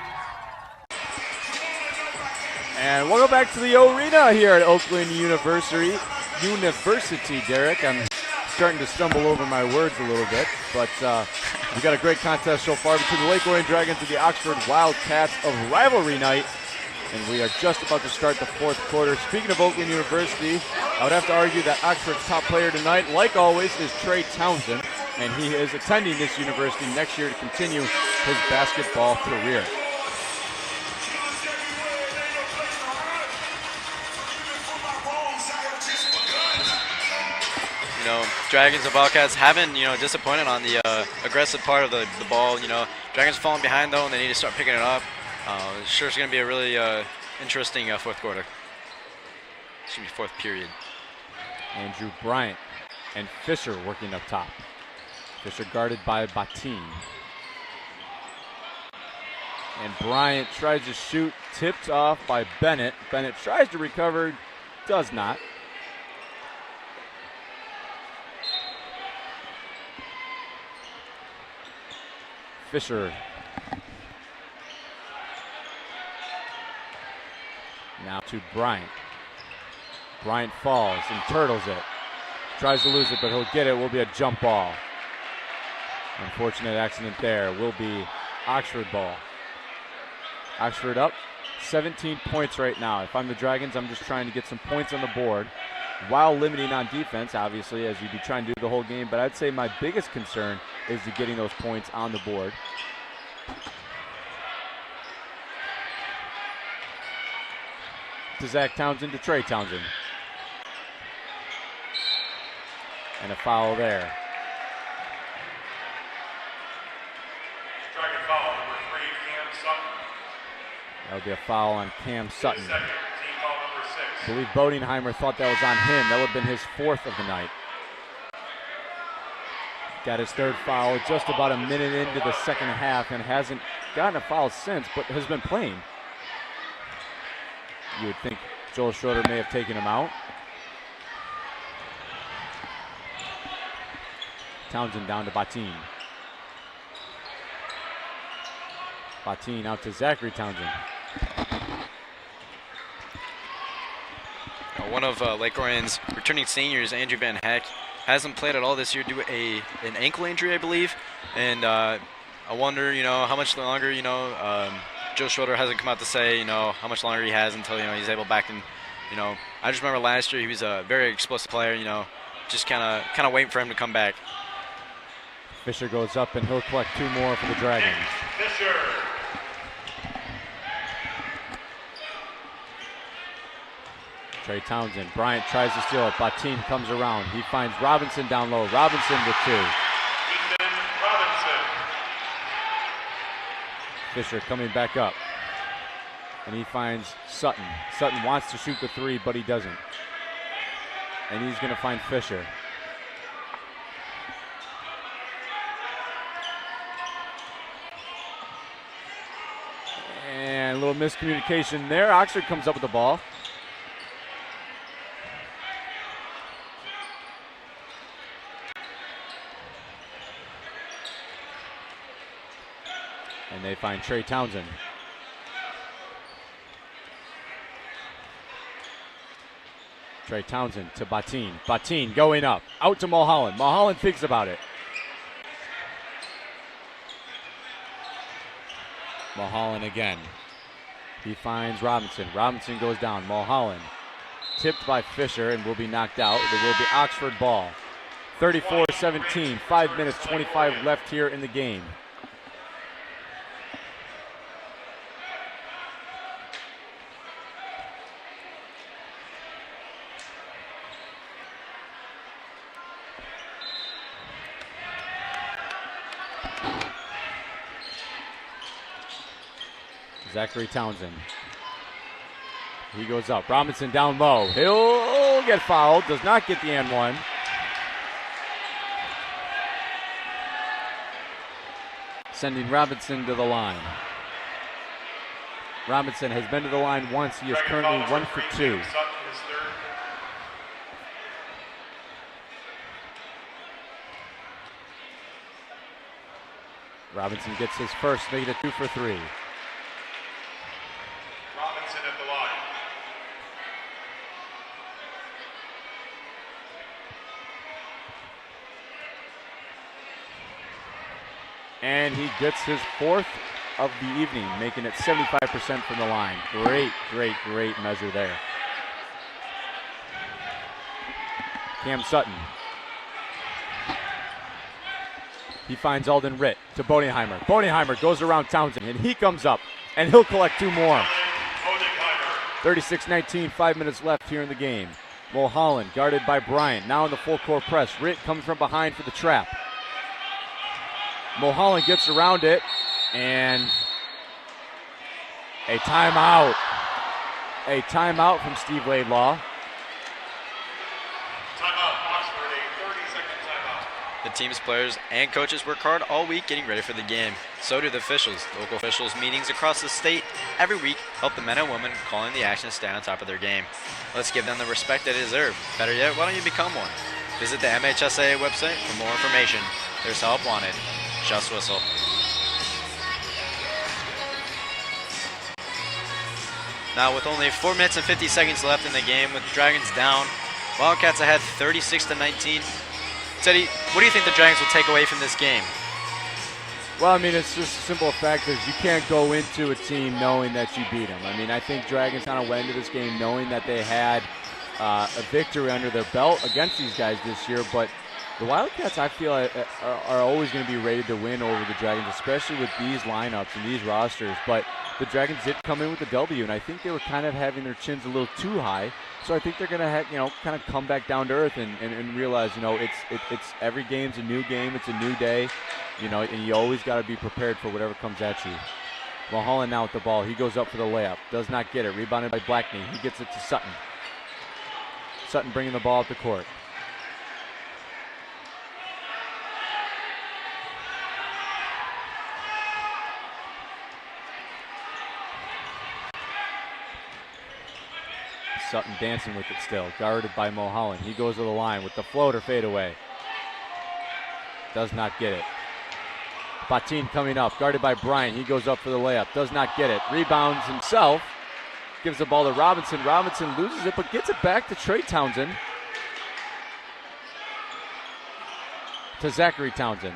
And we'll go back to the arena here at Oakland University, Derek. I'm starting to stumble over my words a little bit, but we got a great contest so far between the Lake Orion Dragons and the Oxford Wildcats of rivalry night, and we are just about to start the fourth quarter. Speaking of Oakland University, I would have to argue that Oxford's top player tonight, like always, is Trey Townsend, and he is attending this university next year to continue his basketball career. You know, Dragons and Wildcats haven't, disappointed on the aggressive part of the ball. Dragons are falling behind, though, and they need to start picking it up. Sure it's going to be a really interesting fourth quarter. Excuse me, fourth period. Andrew Bryant and Fisher working up top. Fisher guarded by Batin. And Bryant tries to shoot, tipped off by Bennett. Bennett tries to recover, does not. Fisher. Now to Bryant. Bryant falls and turtles it. Tries to lose it, but he'll get it. Will be a jump ball. Unfortunate accident there. Will be Oxford ball. Oxford up 17 points right now. If I'm the Dragons, I'm just trying to get some points on the board while limiting on defense, obviously, as you'd be trying to do the whole game. But I'd say my biggest concern is to getting those points on the board. To Zach Townsend, to Trey Townsend. And a foul there. Dragon foul, number 3, Cam Sutton. That'll be a foul on Cam Sutton. Second, team foul number 6. I believe Bodenheimer thought that was on him. That would have been his fourth of the night. Got his third foul just about a minute into the second half and hasn't gotten a foul since, but has been playing. You would think Joel Schroeder may have taken him out. Townsend down to Bateen. Bateen out to Zachary Townsend. One of Lake Orion's returning seniors, Andrew Van Heck, hasn't played at all this year due to an ankle injury, I believe. And I wonder, how much longer, Joe Schroeder hasn't come out to say, how much longer he has until, he's able back in, I just remember last year he was a very explosive player, just kind of waiting for him to come back. Fisher goes up and he'll collect 2 more for the Dragons. Fisher. Trey Townsend. Bryant tries to steal it. Bateen comes around. He finds Robinson down low. Robinson with 2. Ethan Robinson. Fisher coming back up. And he finds Sutton. Sutton wants to shoot the 3, but he doesn't. And he's going to find Fisher. And a little miscommunication there. Oxford comes up with the ball. And they find Trey Townsend. Trey Townsend to Bateen. Bateen going up. Out to Mulholland. Mulholland thinks about it. Mulholland again. He finds Robinson. Robinson goes down. Mulholland tipped by Fisher and will be knocked out. It will be Oxford ball. 34-17. 5 minutes, 25 left here in the game. Zachary Townsend. He goes up. Robinson down low. He'll get fouled. Does not get the and 1. Sending Robinson to the line. Robinson has been to the line once. He is currently 1 for 2. Robinson gets his first, making it 2 for 3. Robinson at the line. And he gets his 4th of the evening, making it 75% from the line. Great, great, great measure there. Cam Sutton. He finds Alden Ritt to Bodenheimer. Bodenheimer goes around Townsend, and he comes up, and he'll collect 2 more. 36-19, 5 minutes left here in the game. Mulholland guarded by Bryant. Now in the full court press. Ritt comes from behind for the trap. Mulholland gets around it, and a timeout. A timeout from Steve Laidlaw. Timeout, Oxford, a 30-second timeout. The team's players and coaches work hard all week getting ready for the game. So do the officials. Local officials meetings across the state every week help the men and women calling the action stay on top of their game. Let's give them the respect they deserve. Better yet, why don't you become one? Visit the MHSAA website for more information. There's help wanted. Just whistle. Now with only 4 minutes and 50 seconds left in the game with the Dragons down, Wildcats ahead 36-19. Teddy, what do you think the Dragons will take away from this game? Well, I mean, it's just a simple fact is you can't go into a team knowing that you beat them. I mean, I think Dragons kind of went into this game knowing that they had a victory under their belt against these guys this year, but the Wildcats, I feel, are always going to be rated to win over the Dragons, especially with these lineups and these rosters. But the Dragons did come in with a W, and I think they were kind of having their chins a little too high. So I think they're going to, kind of come back down to earth and realize, it's every game's a new game, it's a new day, and you always got to be prepared for whatever comes at you. Mulholland now with the ball. He goes up for the layup. Does not get it. Rebounded by Blackney. He gets it to Sutton. Sutton bringing the ball up the court. Sutton dancing with it still, guarded by Mulholland. He goes to the line with the floater fadeaway. Does not get it. Batin coming up, guarded by Bryant. He goes up for the layup, does not get it. Rebounds himself, gives the ball to Robinson. Robinson loses it, but gets it back to Trey Townsend. To Zachary Townsend.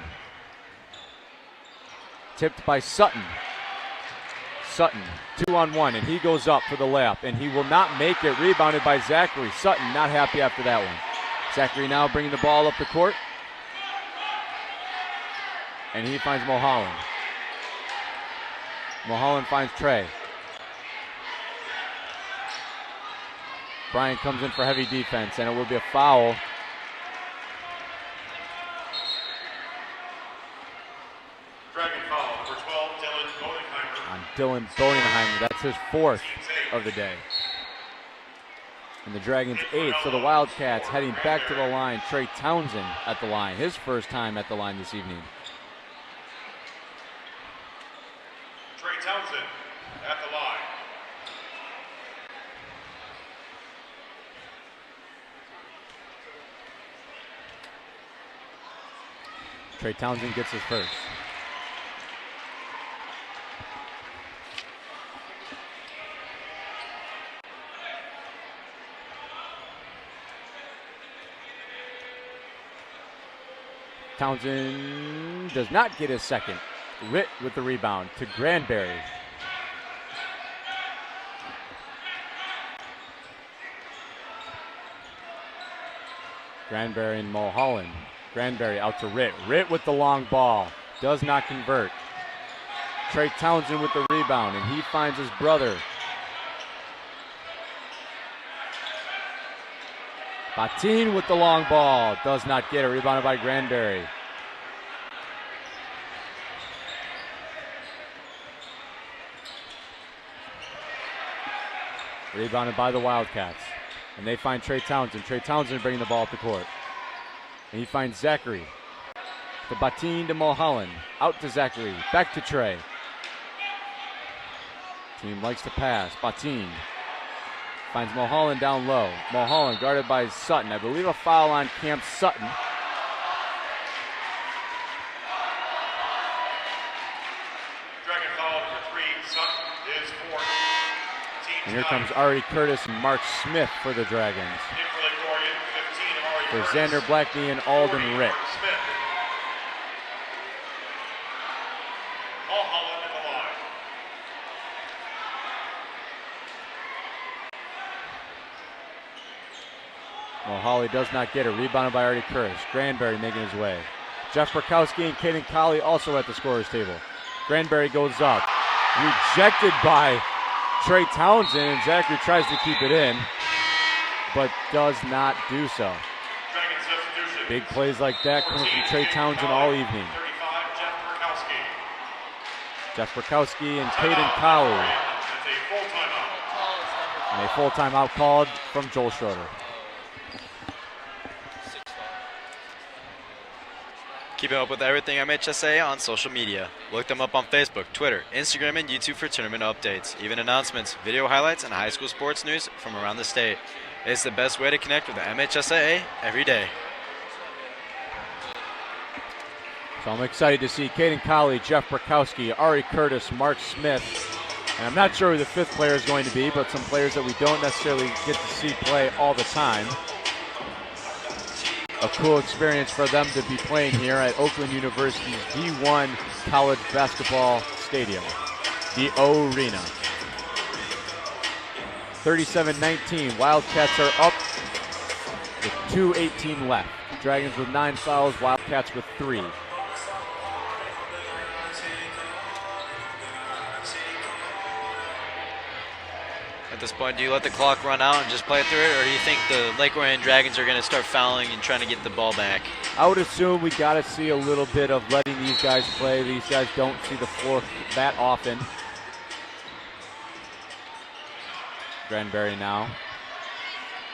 Tipped by Sutton. Sutton, 2-on-1, and he goes up for the layup, and he will not make it. Rebounded by Zachary. Sutton not happy after that one. Zachary now bringing the ball up the court, and he finds Mulholland. Mulholland finds Trey. Bryant comes in for heavy defense, and it will be a foul. Dragon foul, number 12, Dylan Bodenheimer. On Dylan Bodenheimer. That's his 4th of the day. And the Dragons 8th. So the Wildcats heading back to the line. Trey Townsend at the line. His first time at the line this evening. Trey Townsend at the line. Trey Townsend gets his first. Townsend does not get his second. Ritt with the rebound to Granberry. Granberry and Mulholland. Granberry out to Ritt. Ritt with the long ball. Does not convert. Trey Townsend with the rebound, and he finds his brother. Batin with the long ball. Does not get it. Rebounded by Granberry. Rebounded by the Wildcats. And they find Trey Townsend. Trey Townsend bringing the ball up the court. And he finds Zachary. To Batin to Mulholland. Out to Zachary. Back to Trey. Team likes to pass. Batin finds Mulholland down low. Mulholland guarded by Sutton. I believe a foul on Camp Sutton. Dragon foul number 3, Sutton is 4th. And here comes Ari Curtis and Mark Smith for the Dragons. In for Lake Orion, 15, Ari For Curtis. Xander Blackney and Alden 40, Ritt. Mark Smith. Mulholland at the line. Mulholland does not get it. Rebounded by Artie Curtis. Granberry making his way. Jeff Burkowski and Caden Colley also at the scorer's table. Granberry goes up. Rejected by Trey Townsend, and Zachary tries to keep it in, but does not do so. Dragon substitution. Big plays like that coming from Trey Townsend all evening. 35, Jeff Burkowski. Jeff Burkowski and Caden Colley. That's a full timeout. And a full timeout called from Joel Schroeder. Keeping up with everything MHSA on social media. Look them up on Facebook, Twitter, Instagram, and YouTube for tournament updates, even announcements, video highlights, and high school sports news from around the state. It's the best way to connect with the MHSAA every day. So I'm excited to see Caden Colley, Jeff Burkowski, Ari Curtis, Mark Smith. And I'm not sure who the 5th player is going to be, but some players that we don't necessarily get to see play all the time. A cool experience for them to be playing here at Oakland University's D1 College Basketball Stadium, the O-Arena. 37-19, Wildcats are up with 2:18 left. Dragons with 9 fouls, Wildcats with 3. At this point, do you let the clock run out and just play through it, or do you think the Lake Orion Dragons are going to start fouling and trying to get the ball back? I would assume we got to see a little bit of letting these guys play. These guys don't see the floor that often. Granberry now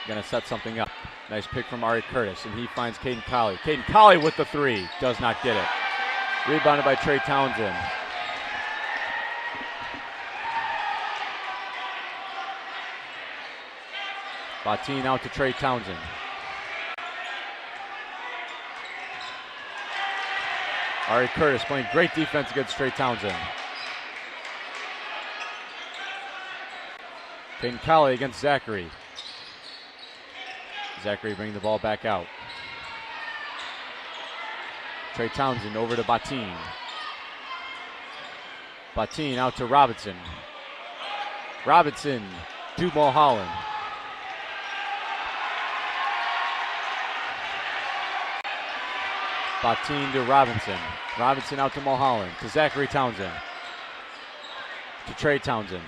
going to set something up. Nice pick from Ari Curtis, and he finds Caden Colley. Caden Colley with the 3. Does not get it. Rebounded by Trey Townsend. Bateen out to Trey Townsend. Ari Curtis playing great defense against Trey Townsend. Peyton Colley against Zachary. Zachary bringing the ball back out. Trey Townsend over to Bateen. Bateen out to Robinson. Robinson to Mulholland. Bateen to Robinson. Robinson out to Mulholland. To Zachary Townsend. To Trey Townsend.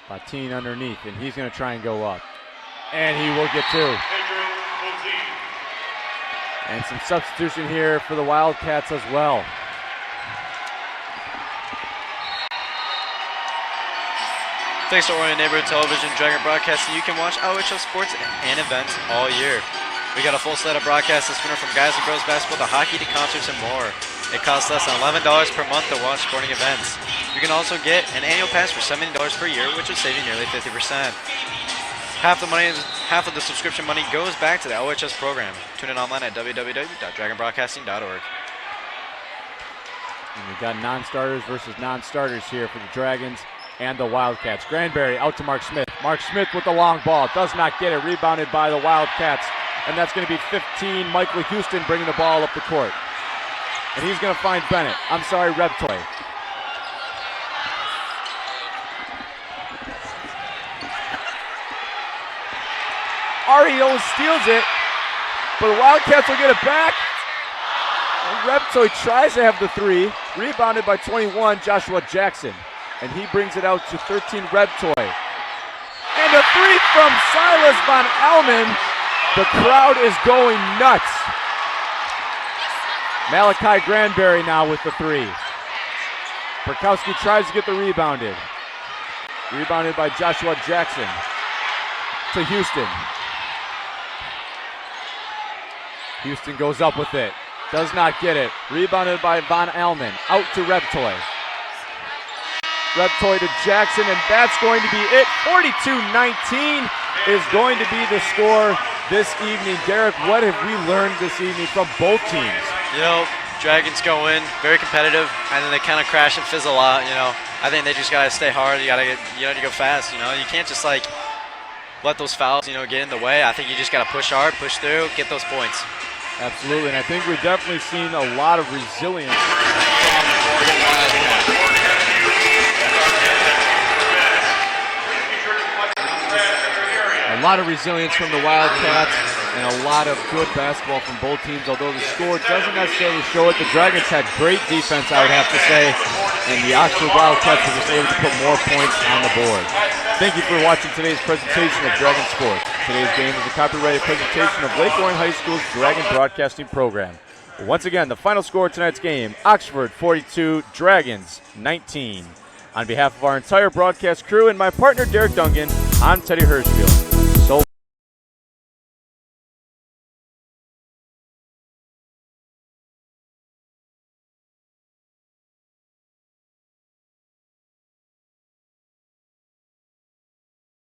Bateen underneath, and he's going to try and go up. And he will get two. And some substitution here for the Wildcats as well. Thanks to Orion Neighborhood Television Dragon Broadcasting, you can watch OHL sports and events all year. We got a full slate of broadcasts this winter from guys and girls basketball to hockey to concerts and more. It costs less than $11 per month to watch sporting events. You can also get an annual pass for $70 per year, which would save you nearly 50%. Half of the subscription money goes back to the OHS program. Tune in online at www.dragonbroadcasting.org. And we've got non-starters versus non-starters here for the Dragons and the Wildcats. Granberry out to Mark Smith. Mark Smith with the long ball. Does not get it. Rebounded by the Wildcats. And that's going to be 15. Michael Houston bringing the ball up the court. And he's going to find Bennett. Reptoy. Orion steals it, but the Wildcats will get it back. And Reptoy tries to have the three. Rebounded by 21, Joshua Jackson. And he brings it out to 13, Reptoy. And a three from Silas Von Elman. The crowd is going nuts. Malachi Granberry now with the three. Perkowski tries to get the rebounded. Rebounded by Joshua Jackson. To Houston. Houston goes up with it. Does not get it. Rebounded by Von Elman. Out to Reptoy. Reptoy to Jackson, and that's going to be it. 42-19 is going to be the score this evening. Derek, what have we learned this evening from both teams? You know, Dragons go in very competitive, and then they kind of crash and fizzle out. You know, I think they just gotta stay hard. You gotta go fast. You know, you can't just like let those fouls get in the way. I think you just gotta push hard, push through, get those points. Absolutely, and I think we've definitely seen a lot of resilience. A lot of resilience from the Wildcats and a lot of good basketball from both teams, although the score doesn't necessarily show it. The Dragons had great defense, I would have to say, and the Oxford Wildcats were just able to put more points on the board. Thank you for watching today's presentation of Dragon Sports. Today's game is a copyrighted presentation of Lake Orion High School's Dragon Broadcasting Program. Once again, the final score of tonight's game, Oxford 42, Dragons 19. On behalf of our entire broadcast crew and my partner Derek Dungan, I'm Teddy Hirschfield.